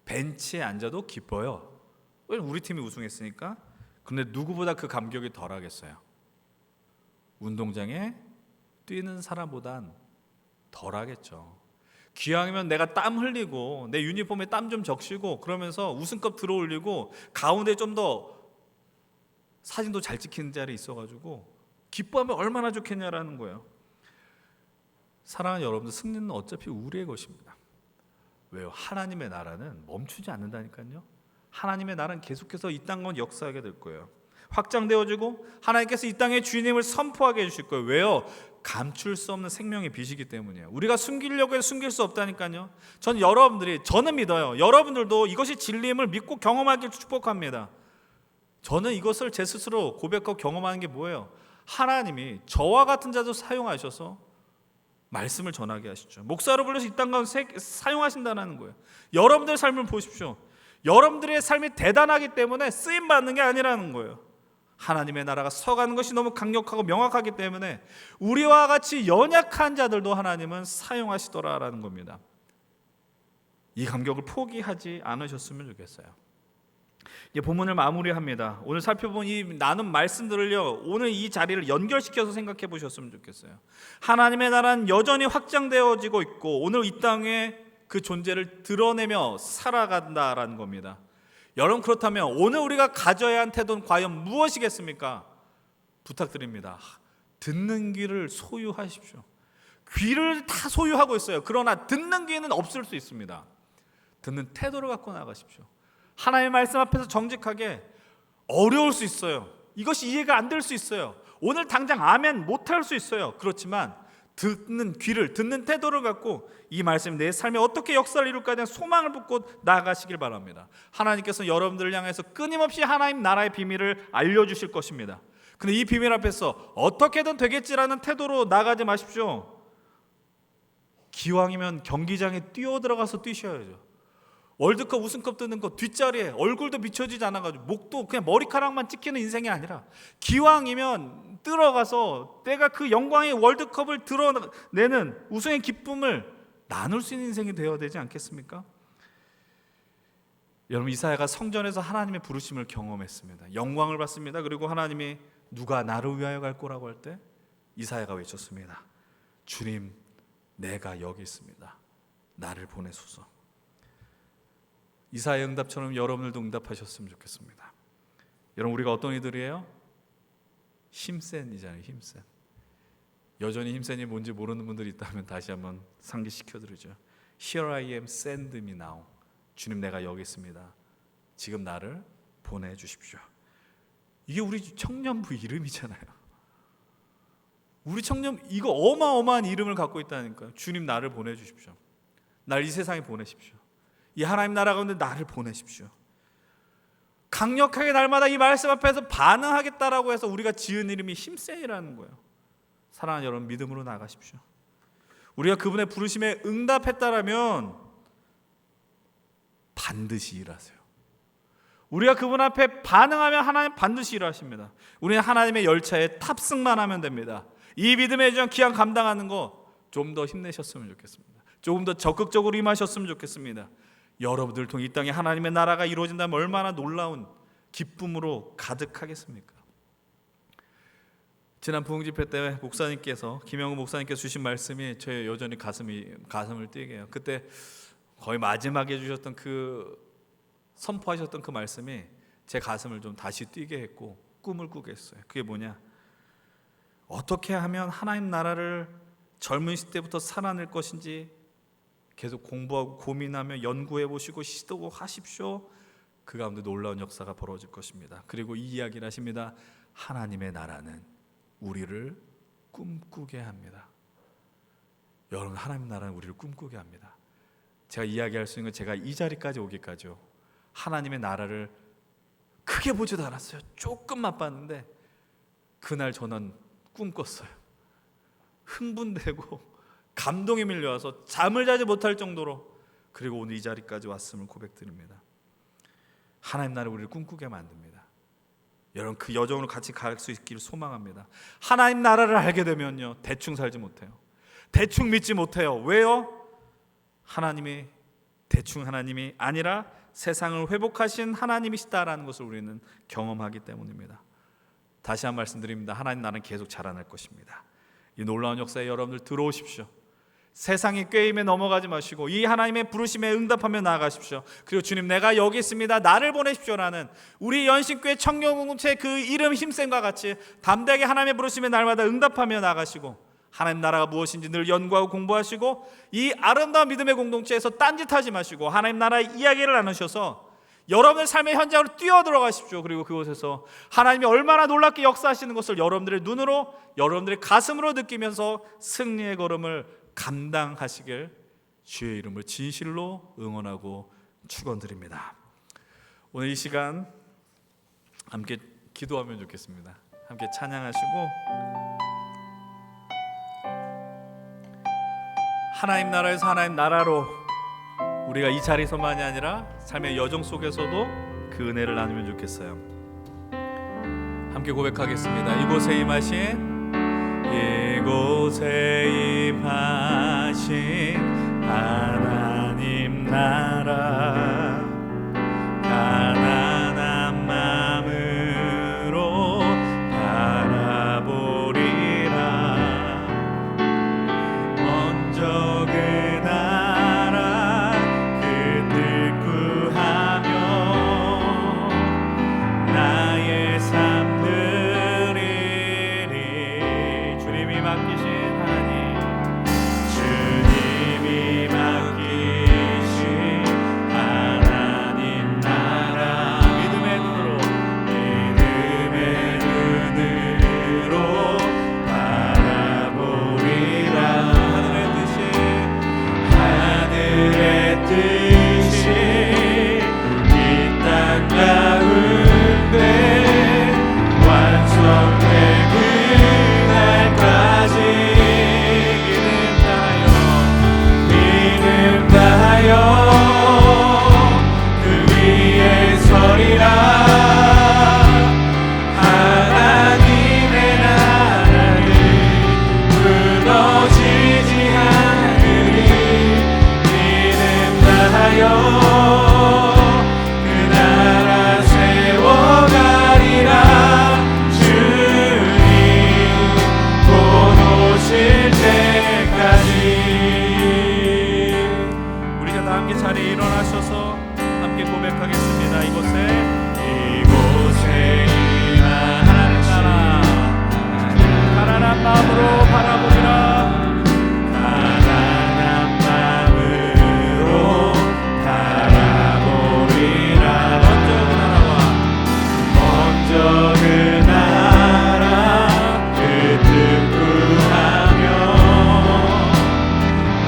[SPEAKER 1] 벤치에 앉아도 기뻐요. 왜? 우리 팀이 우승했으니까. 근데 누구보다 그 감격이 덜하겠어요? 운동장에 뛰는 사람보단 덜하겠죠. 기왕이면 내가 땀 흘리고 내 유니폼에 땀 좀 적시고 그러면서 우승컵 들어올리고 가운데 좀 더 사진도 잘 찍히는 자리 있어가지고 기뻐하면 얼마나 좋겠냐라는 거예요. 사랑하는 여러분들, 승리는 어차피 우리의 것입니다. 왜요? 하나님의 나라는 멈추지 않는다니까요. 하나님의 나라는 계속해서 이 땅은 역사하게 될 거예요. 확장되어지고 하나님께서 이 땅의 주님을 선포하게 해주실 거예요. 왜요? 감출 수 없는 생명의 빛이기 때문이에요. 우리가 숨기려고 해서 숨길 수 없다니까요. 저는 믿어요. 여러분들도 이것이 진리임을 믿고 경험하길 축복합니다. 저는 이것을 제 스스로 고백하고 경험하는 게 뭐예요? 하나님이 저와 같은 자도 사용하셔서 말씀을 전하게 하시죠. 목사로 불러서 이 땅 가운데 사용하신다는 거예요. 여러분들의 삶을 보십시오. 여러분들의 삶이 대단하기 때문에 쓰임 받는 게 아니라는 거예요. 하나님의 나라가 서가는 것이 너무 강력하고 명확하기 때문에 우리와 같이 연약한 자들도 하나님은 사용하시더라라는 겁니다. 이 감격을 포기하지 않으셨으면 좋겠어요. 이제 본문을 마무리합니다. 오늘 살펴본 이 나눈 말씀들을요, 오늘 이 자리를 연결시켜서 생각해 보셨으면 좋겠어요. 하나님의 나라는 여전히 확장되어지고 있고 오늘 이 땅에 그 존재를 드러내며 살아간다라는 겁니다. 여러분, 그렇다면 오늘 우리가 가져야 한 태도는 과연 무엇이겠습니까? 부탁드립니다. 듣는 귀를 소유하십시오. 귀를 다 소유하고 있어요. 그러나 듣는 귀는 없을 수 있습니다. 듣는 태도를 갖고 나가십시오. 하나님의 말씀 앞에서 정직하게, 어려울 수 있어요. 이것이 이해가 안 될 수 있어요. 오늘 당장 아멘 못할 수 있어요. 그렇지만 듣는 귀를, 듣는 태도를 갖고 이 말씀이 내 삶에 어떻게 역사를 이룰까에 대한 소망을 붙고 나아가시길 바랍니다. 하나님께서 여러분들을 향해서 끊임없이 하나님 나라의 비밀을 알려주실 것입니다. 근데 이 비밀 앞에서 어떻게든 되겠지라는 태도로 나가지 마십시오. 기왕이면 경기장에 뛰어들어가서 뛰셔야죠. 월드컵 우승컵 뜨는 거 뒷자리에 얼굴도 비춰지지 않아가지고 목도 그냥 머리카락만 찍히는 인생이 아니라 기왕이면 들어가서 내가 그 영광의 월드컵을 드러내는 우승의 기쁨을 나눌 수 있는 인생이 되어야 되지 않겠습니까? 여러분, 이사야가 성전에서 하나님의 부르심을 경험했습니다. 영광을 받습니다. 그리고 하나님이 누가 나를 위하여 갈 거라고 할 때 이사야가 외쳤습니다. 주님, 내가 여기 있습니다. 나를 보내소서. 이사야의 응답처럼 여러분들도 응답하셨으면 좋겠습니다. 여러분, 우리가 어떤 이들이에요? 힘센이잖아요. 힘센. 여전히 힘센이 뭔지 모르는 분들이 있다면 다시 한번 상기시켜드리죠. Here I am, send me now. 주님, 내가 여기 있습니다. 지금 나를 보내주십시오. 이게 우리 청년부 이름이잖아요. 우리 청년, 이거 어마어마한 이름을 갖고 있다니까요. 주님, 나를 보내주십시오. 날 이 세상에 보내십시오. 이 하나님 나라 가운데 나를 보내십시오. 강력하게 날마다 이 말씀 앞에서 반응하겠다라고 해서 우리가 지은 이름이 힘센이라는 거예요. 사랑하는 여러분, 믿음으로 나가십시오. 우리가 그분의 부르심에 응답했다라면 반드시 일하세요. 우리가 그분 앞에 반응하면 하나님 반드시 일하십니다. 우리는 하나님의 열차에 탑승만 하면 됩니다. 이 믿음의 여정 기한 감당하는 거 좀 더 힘내셨으면 좋겠습니다. 조금 더 적극적으로 임하셨으면 좋겠습니다. 여러분들 통해 이 땅에 하나님의 나라가 이루어진다면 얼마나 놀라운 기쁨으로 가득하겠습니까? 지난 부흥집회 때 목사님께서, 김영우 목사님께서 주신 말씀이 제 여전히 가슴을 뛰게 해요. 그때 거의 마지막에 주셨던 선포하셨던 그 말씀이 제 가슴을 좀 다시 뛰게 했고 꿈을 꾸게 했어요. 그게 뭐냐? 어떻게 하면 하나님 나라를 젊은 시대부터 살아낼 것인지 계속 공부하고 고민하며 연구해 보시고 시도하십시오. 그 가운데 놀라운 역사가 벌어질 것입니다. 그리고 이 이야기를 하십니다. 하나님의 나라는 우리를 꿈꾸게 합니다. 여러분, 하나님 나라는 우리를 꿈꾸게 합니다. 제가 이야기할 수 있는 건 제가 이 자리까지 오기까지요, 하나님의 나라를 크게 보지도 않았어요. 조금 맛봤는데 그날 저는 꿈꿨어요. 흥분되고 감동이 밀려와서 잠을 자지 못할 정도로, 그리고 오늘 이 자리까지 왔음을 고백드립니다. 하나님 나라를 우리를 꿈꾸게 만듭니다. 여러분, 그 여정으로 같이 갈 수 있기를 소망합니다. 하나님 나라를 알게 되면요, 대충 살지 못해요. 대충 믿지 못해요. 왜요? 하나님이 대충 하나님이 아니라 세상을 회복하신 하나님이시다라는 것을 우리는 경험하기 때문입니다. 다시 한 번 말씀드립니다. 하나님 나는 계속 자라날 것입니다. 이 놀라운 역사에 여러분들 들어오십시오. 세상의 꾀임에 넘어가지 마시고 이 하나님의 부르심에 응답하며 나아가십시오. 그리고 주님 내가 여기 있습니다. 나를 보내십시오라는 우리 연신교회 청년공동체 그 이름 힘센과 같이 담대하게 하나님의 부르심에 날마다 응답하며 나아가시고 하나님 나라가 무엇인지 늘 연구하고 공부하시고 이 아름다운 믿음의 공동체에서 딴짓하지 마시고 하나님 나라의 이야기를 나누셔서 여러분의 삶의 현장으로 뛰어들어가십시오. 그리고 그곳에서 하나님이 얼마나 놀랍게 역사하시는 것을 여러분들의 눈으로 여러분들의 가슴으로 느끼면서 승리의 걸음을 감당하시길 주의 이름을 진실로 응원하고 축원드립니다. 오늘 이 시간 함께 기도하면 좋겠습니다. 함께 찬양하시고 하나님 나라에서 하나님 나라로 우리가 이 자리에서만이 아니라 삶의 여정 속에서도 그 은혜를 나누면 좋겠어요. 함께 고백하겠습니다. 이곳에 임하신 하나님 나라 가난한 마음으로 바라보리라. 먼저 그 나라 그 뜻 구하며 나의 삶 드리리. 주님이 맡기신 하나님 나라 믿음의 눈으로 바라보리라. 하늘의 뜻이 이 땅 가운데 완성될 그날까지 믿음 다하여 그 위에 서리라. 하나님의 나라를 무너지지 않으리. 믿음 다하여 그 나라 세워가리라. 주님 곧 오실 때까지. 우리가 다 함께 자리에 일어나셔서 함께 고백하겠습니다. 이곳에 임하는 나라 가난한 마음으로 바라보리라. 가난한 마음으로 바라보리라. 먼저 그 나라 그 뜻 구하며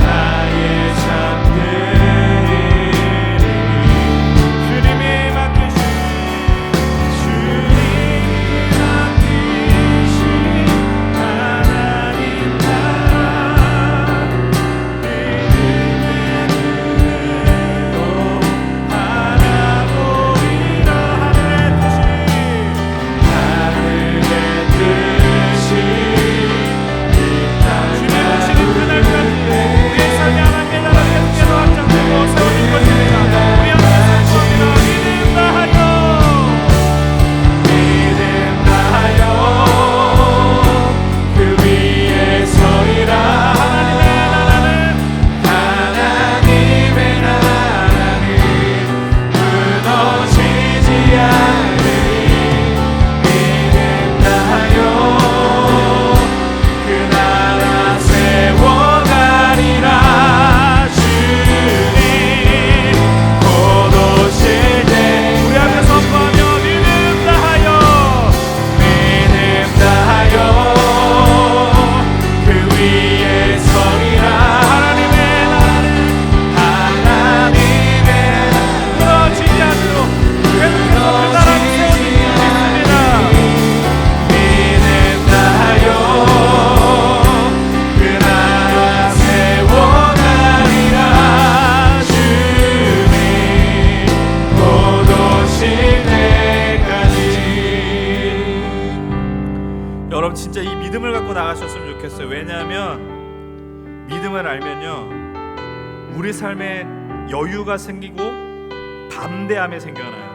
[SPEAKER 1] 나의 삶 드리리. 주님이 맡기신 하나님 나라 믿음의 눈으로 바라보리라. 하늘의 뜻이 이 땅 가운데 우리의 삶이 하나님의 나라를 계속해서 확장되고 세워질 것입니다. 우리 함께 선포합니다. 믿음 다하여 그 위에 서리라. 하나님의 나라는 무너지지 않으리. 믿음 다하여 그 나라 세워가리라. 주님 곧 오실 때 우리 앞에 선포하며 믿음 다하여 그 위에 서리라. 하나님의 무너지지 않도록 계속해서 그 나라를 세워주시기 믿습니다. 믿음 다하여 그 나라 세워가리라. 주님 곧 오실 때까지. 여러분 진짜 이 믿음을 갖고 나가셨으면 좋겠어요. 왜냐하면 믿음을 알면요 우리 삶에 여유가 생기고
[SPEAKER 7] 담대함이 생겨나요.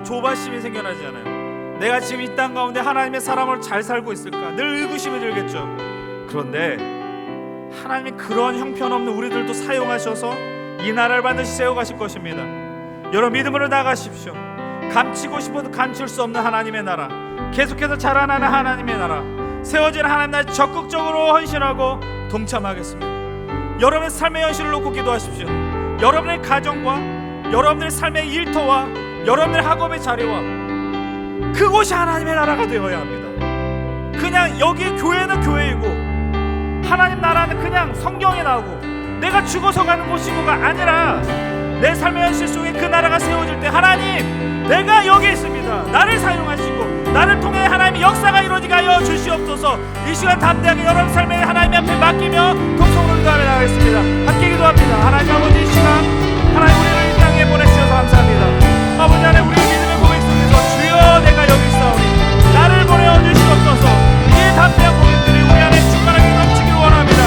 [SPEAKER 7] 조바심이 생겨나지 않아요. 내가 지금 이 땅 가운데 하나님의 사람으로 잘 살고 있을까? 늘 의구심이 들겠죠. 그런데 하나님이 그런 형편없는 우리들도 사용하셔서 이 나라를 반드시 세워가실 것입니다. 여러분 믿음으로 나가십시오. 감추고 싶어도 감출 수 없는 하나님의 나라, 계속해서 자라나는 하나님의 나라, 세워지는 하나님 나라에 적극적으로 헌신하고 동참하겠습니다. 여러분의 삶의 현실을 놓고 기도하십시오. 여러분의 가정과 여러분의 삶의 일터와 여러분의 학업의 자리와 그곳이 하나님의 나라가 되어야 합니다. 그냥 여기 교회는 교회이고 하나님 나라는 그냥 성경에 나오고 내가 죽어서 가는 곳이고가 아니라 내 삶의 현실 속에 그 나라가 세워질 때 하나님 내가 여기 있습니다. 나를 사용하시고 나를 통해 하나님의 역사가 이루어지게 하여 주시옵소서. 이 시간 담대하게 여러분 삶의 하나님 앞에 맡기며 통성으로 기도하며 나가겠습니다. 함께 기도합니다. 하나님 아버지 이 시간 하나님 우리를 이 땅에 보내주셔서 감사합니다. 아버지 하나님 우리의 믿음의 고백 속에서 주여 내가 여기 있사오니 나를 보내어 주시옵소서. 이 담대한 고백들이 우리 안에 충만하게 넘치기를 원합니다.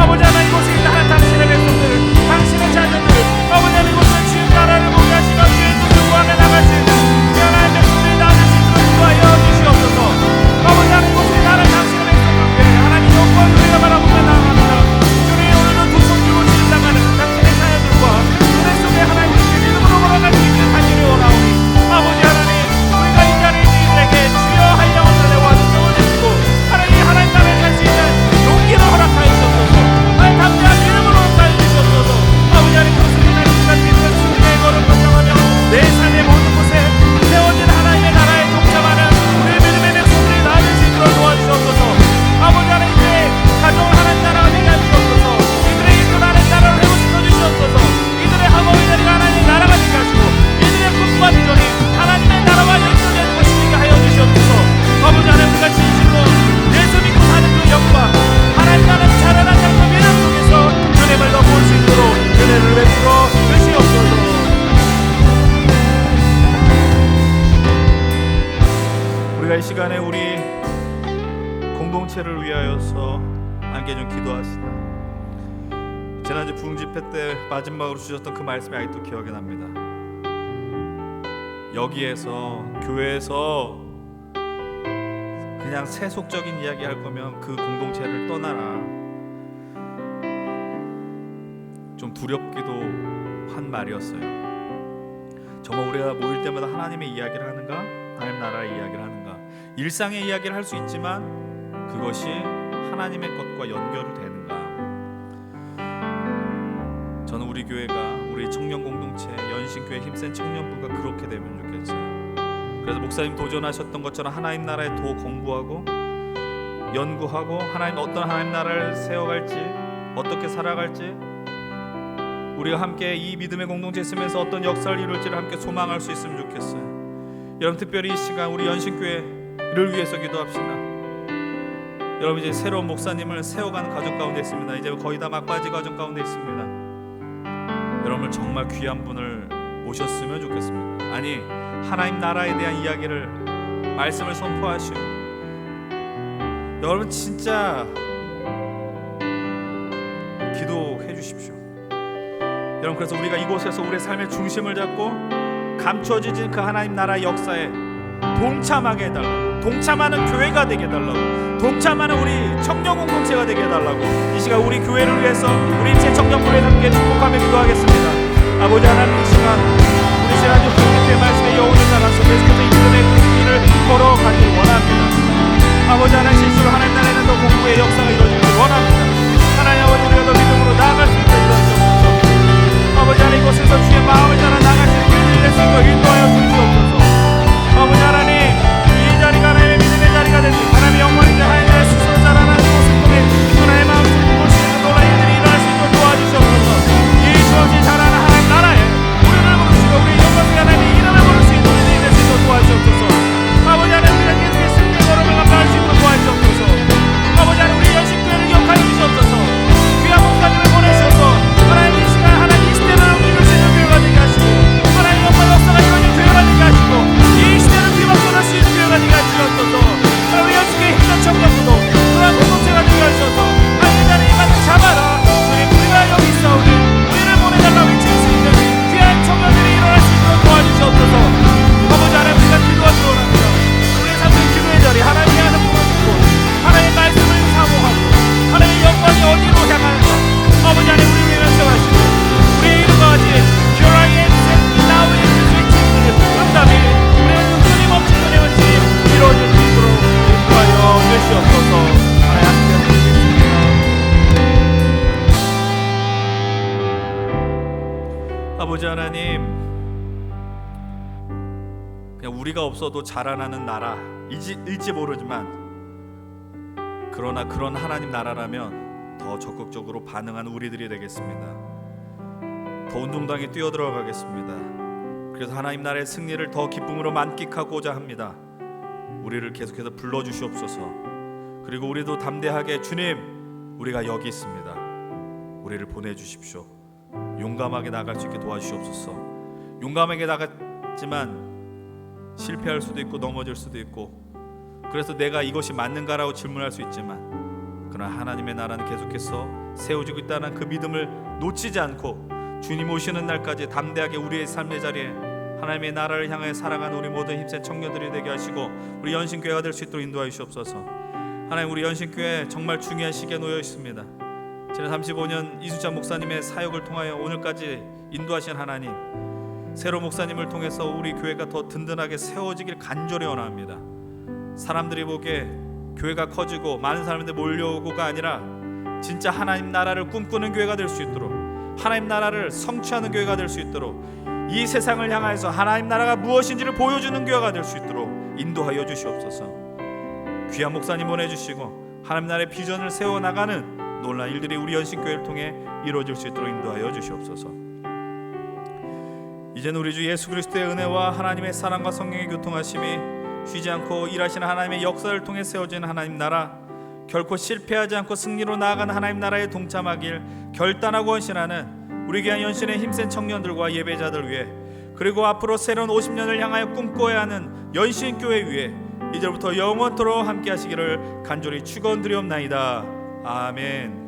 [SPEAKER 7] 아버지 하나님 이곳에 있는 하나님 당신의 백성들 당신의 자녀들 아버지 하나님 이곳에 주의 나라를 보게 하시고 주의 뜻을 구하며 나갈 수 있는 우리 하나님 백성들이 나아질 수 있도록 인도하여 주시옵소서. 아버지 하나님 이곳에 나를 당신의 백성들께 하나님 영광 우리가 바라보며 나아갑니다. 주님 오늘도 두 손 들고 지나가는 당신의 자녀들과 은혜 속에 하나님 우리의 믿음으로 걸어갈 수 있는 하기를 원하오니 아버지 하나님 우리가 이 자리에 있는 이들에게 주여 한 영혼을 내와 세워주시고 하나님 나라에 갈 수 있는 용기를 허락하여 주옵소서. 하나님 담대한 믿음으로 하여 주시옵소서. 아버지 하나님 그것을 인해 우리가 믿는 주님의 걸음 거정하며 내 삶의 모든 곳에 세워진 하나님의 나라에 동참하는 우리의 믿음의 백성들이 나아질 수 있도록 도와주시옵소서. 아버지 하나님 이들의 가정을 하나님 나라가 되게 하시옵소서. 이들의 일도 하나님 나라를 회복시켜 주시옵소서. 이들의 학업의 자리가 하나님 나라가 되게 하시고 이들의 꿈과 비전이 하나님의 나라와 연결되는 것이 되게 하여 주시옵소서. 아버지 하나님 우리가 진실로 예수 믿고 사는 그 영광 하나님 나라는 자라난 그 믿음 속에서 주님을 더 볼 수 있도록 은혜를 베풀어 주시옵소서. 우리가 이 시간에 우리 공동체를 위하여서 함께 좀 기도하시다. 지난주 부흥집회 때 마지막으로 주셨던 그 말씀이 아직도 기억이 납니다. 여기에서 교회에서 그냥 세속적인 이야기 할 거면 그 공동체를 떠나라. 좀 두렵기도 한 말이었어요. 정말 우리가 모일 때마다 하나님의 이야기를 하는가? 하나님 나라의 이야기를 하는가? 일상의 이야기를 할 수 있지만 그것이 하나님의 것과 연결이 되는가? 저는 우리 교회가 우리 청년 공동체 연신교회 힘센 청년부가 그렇게 되면 좋겠어요. 그래서 목사님 도전하셨던 것처럼 하나님 나라에 더 공부하고 연구하고 하나님 어떤 하나님 나라를 세워갈지 어떻게 살아갈지 우리가 함께 이 믿음의 공동체 있으면서 어떤 역사를 이룰지를 함께 소망할 수 있으면 좋겠어요. 여러분 특별히 이 시간 우리 연신교회를 위해서 기도합시다. 여러분 이제 새로운 목사님을 세워가는 과정 가운데 있습니다. 이제 거의 다 막바지 과정 가운데 있습니다. 여러분 정말 귀한 분을 모셨으면 좋겠습니다. 아니 하나님 나라에 대한 이야기를 말씀을 선포하시고 여러분 진짜 기도해 주십시오. 여러분 그래서 우리가 이곳에서 우리의 삶의 중심을 잡고 감춰지진 그 하나님 나라의 역사에 동참하게 해달라고, 동참하는 교회가 되게 해달라고, 동참하는 우리 청년 공동체가 되게 해달라고 이 시간 우리 교회를 위해서 우리 제 청년부에 함께 축복하며 기도하겠습니다. 아버지 하나님 이 시간 우리 지난주 부흥집회 말씀의 여운을 따라서 계속해서 이 믿음의 길을 걸어가길 원합니다. 아버지 하나님 실수로 하나님 나라에는 더 공부의 역사가 이루어지길 원합니다. 하나님 아버지 우리가 더 믿음으로 나아갈 수 있도록 인도하시옵소서. 아버지 하나님 이곳에서 주의 마음을 따라 나갈 수 있도록 인도하여 주시옵소서. 아버지 하나님 이 자리가 하나님의 믿음의 자리가 되니 하나님의 영광이 하나님의 스스로 자라나는 모습 통해 하나님의 마음을 볼 수 있는 놀라운 일들이 일어날 수 있도록 도와주시옵소서. 이 수없이 자라는 하나님 나라에 우리를 부르시고 우리 영광의 하나님의 이름을 부를 수 있는 일이 될 수 있도록 도와주시옵소서. 우리가 없어도 자라나는 나라일지 모르지만, 그러나 그런 하나님 나라라면 더 적극적으로 반응하는 우리들이 되겠습니다. 더 운동장에 뛰어들어가겠습니다. 그래서 하나님 나라의 승리를 더 기쁨으로 만끽하고자 합니다. 우리를 계속해서 불러주시옵소서. 그리고 우리도 담대하게 주님, 우리가 여기 있습니다. 우리를 보내주십시오. 용감하게 나갈 수 있게 도와주시옵소서. 용감하게 나갔지만 실패할 수도 있고 넘어질 수도 있고, 그래서 내가 이것이 맞는가라고 질문할 수 있지만, 그러나 하나님의 나라는 계속해서 세워지고 있다는 그 믿음을 놓치지 않고 주님 오시는 날까지 담대하게 우리의 삶의 자리에 하나님의 나라를 향해 살아가는 우리 모든 힘센 청년들이 되게 하시고, 우리 연신교회가 될 수 있도록 인도하여 주시옵소서. 하나님, 우리 연신교회 정말 중요한 시기에 놓여 있습니다. 지난 35년 이수찬 목사님의 사역을 통하여 오늘까지 인도하신 하나님, 새로 목사님을 통해서 우리 교회가 더 든든하게 세워지길 간절히 원합니다. 사람들이 보기에 교회가 커지고 많은 사람들이 몰려오고가 아니라 진짜 하나님 나라를 꿈꾸는 교회가 될 수 있도록, 하나님 나라를 성취하는 교회가 될 수 있도록, 이 세상을 향해서 하나님 나라가 무엇인지를 보여주는 교회가 될 수 있도록 인도하여 주시옵소서. 귀한 목사님 보내주시고 하나님 나라의 비전을 세워나가는 놀라운 일들이 우리 연신교회를 통해 이루어질 수 있도록 인도하여 주시옵소서. 이제는 우리 주 예수 그리스도의 은혜와 하나님의 사랑과 성령의 교통하심이 쉬지 않고 일하시는 하나님의 역사를 통해 세워지는 하나님 나라, 결코 실패하지 않고 승리로 나아가는 하나님 나라에 동참하길 결단하고 헌신하는 우리 귀한 연신의 힘센 청년들과 예배자들 위해, 그리고 앞으로 새로운 50년을 향하여 꿈꿔야 하는 연신교회 위에 이제부터 영원토록 함께 하시기를 간절히 축원드리옵나이다. 아멘.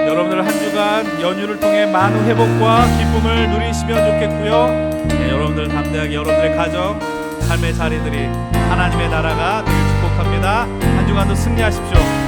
[SPEAKER 7] 여러분들 한 주간 연휴를 통해 많은 회복과 기쁨을 누리시면 좋겠고요. 네, 여러분들 담대하게 여러분들의 가정, 삶의 자리들이 하나님의 나라가 늘 축복합니다. 한 주간도 승리하십시오.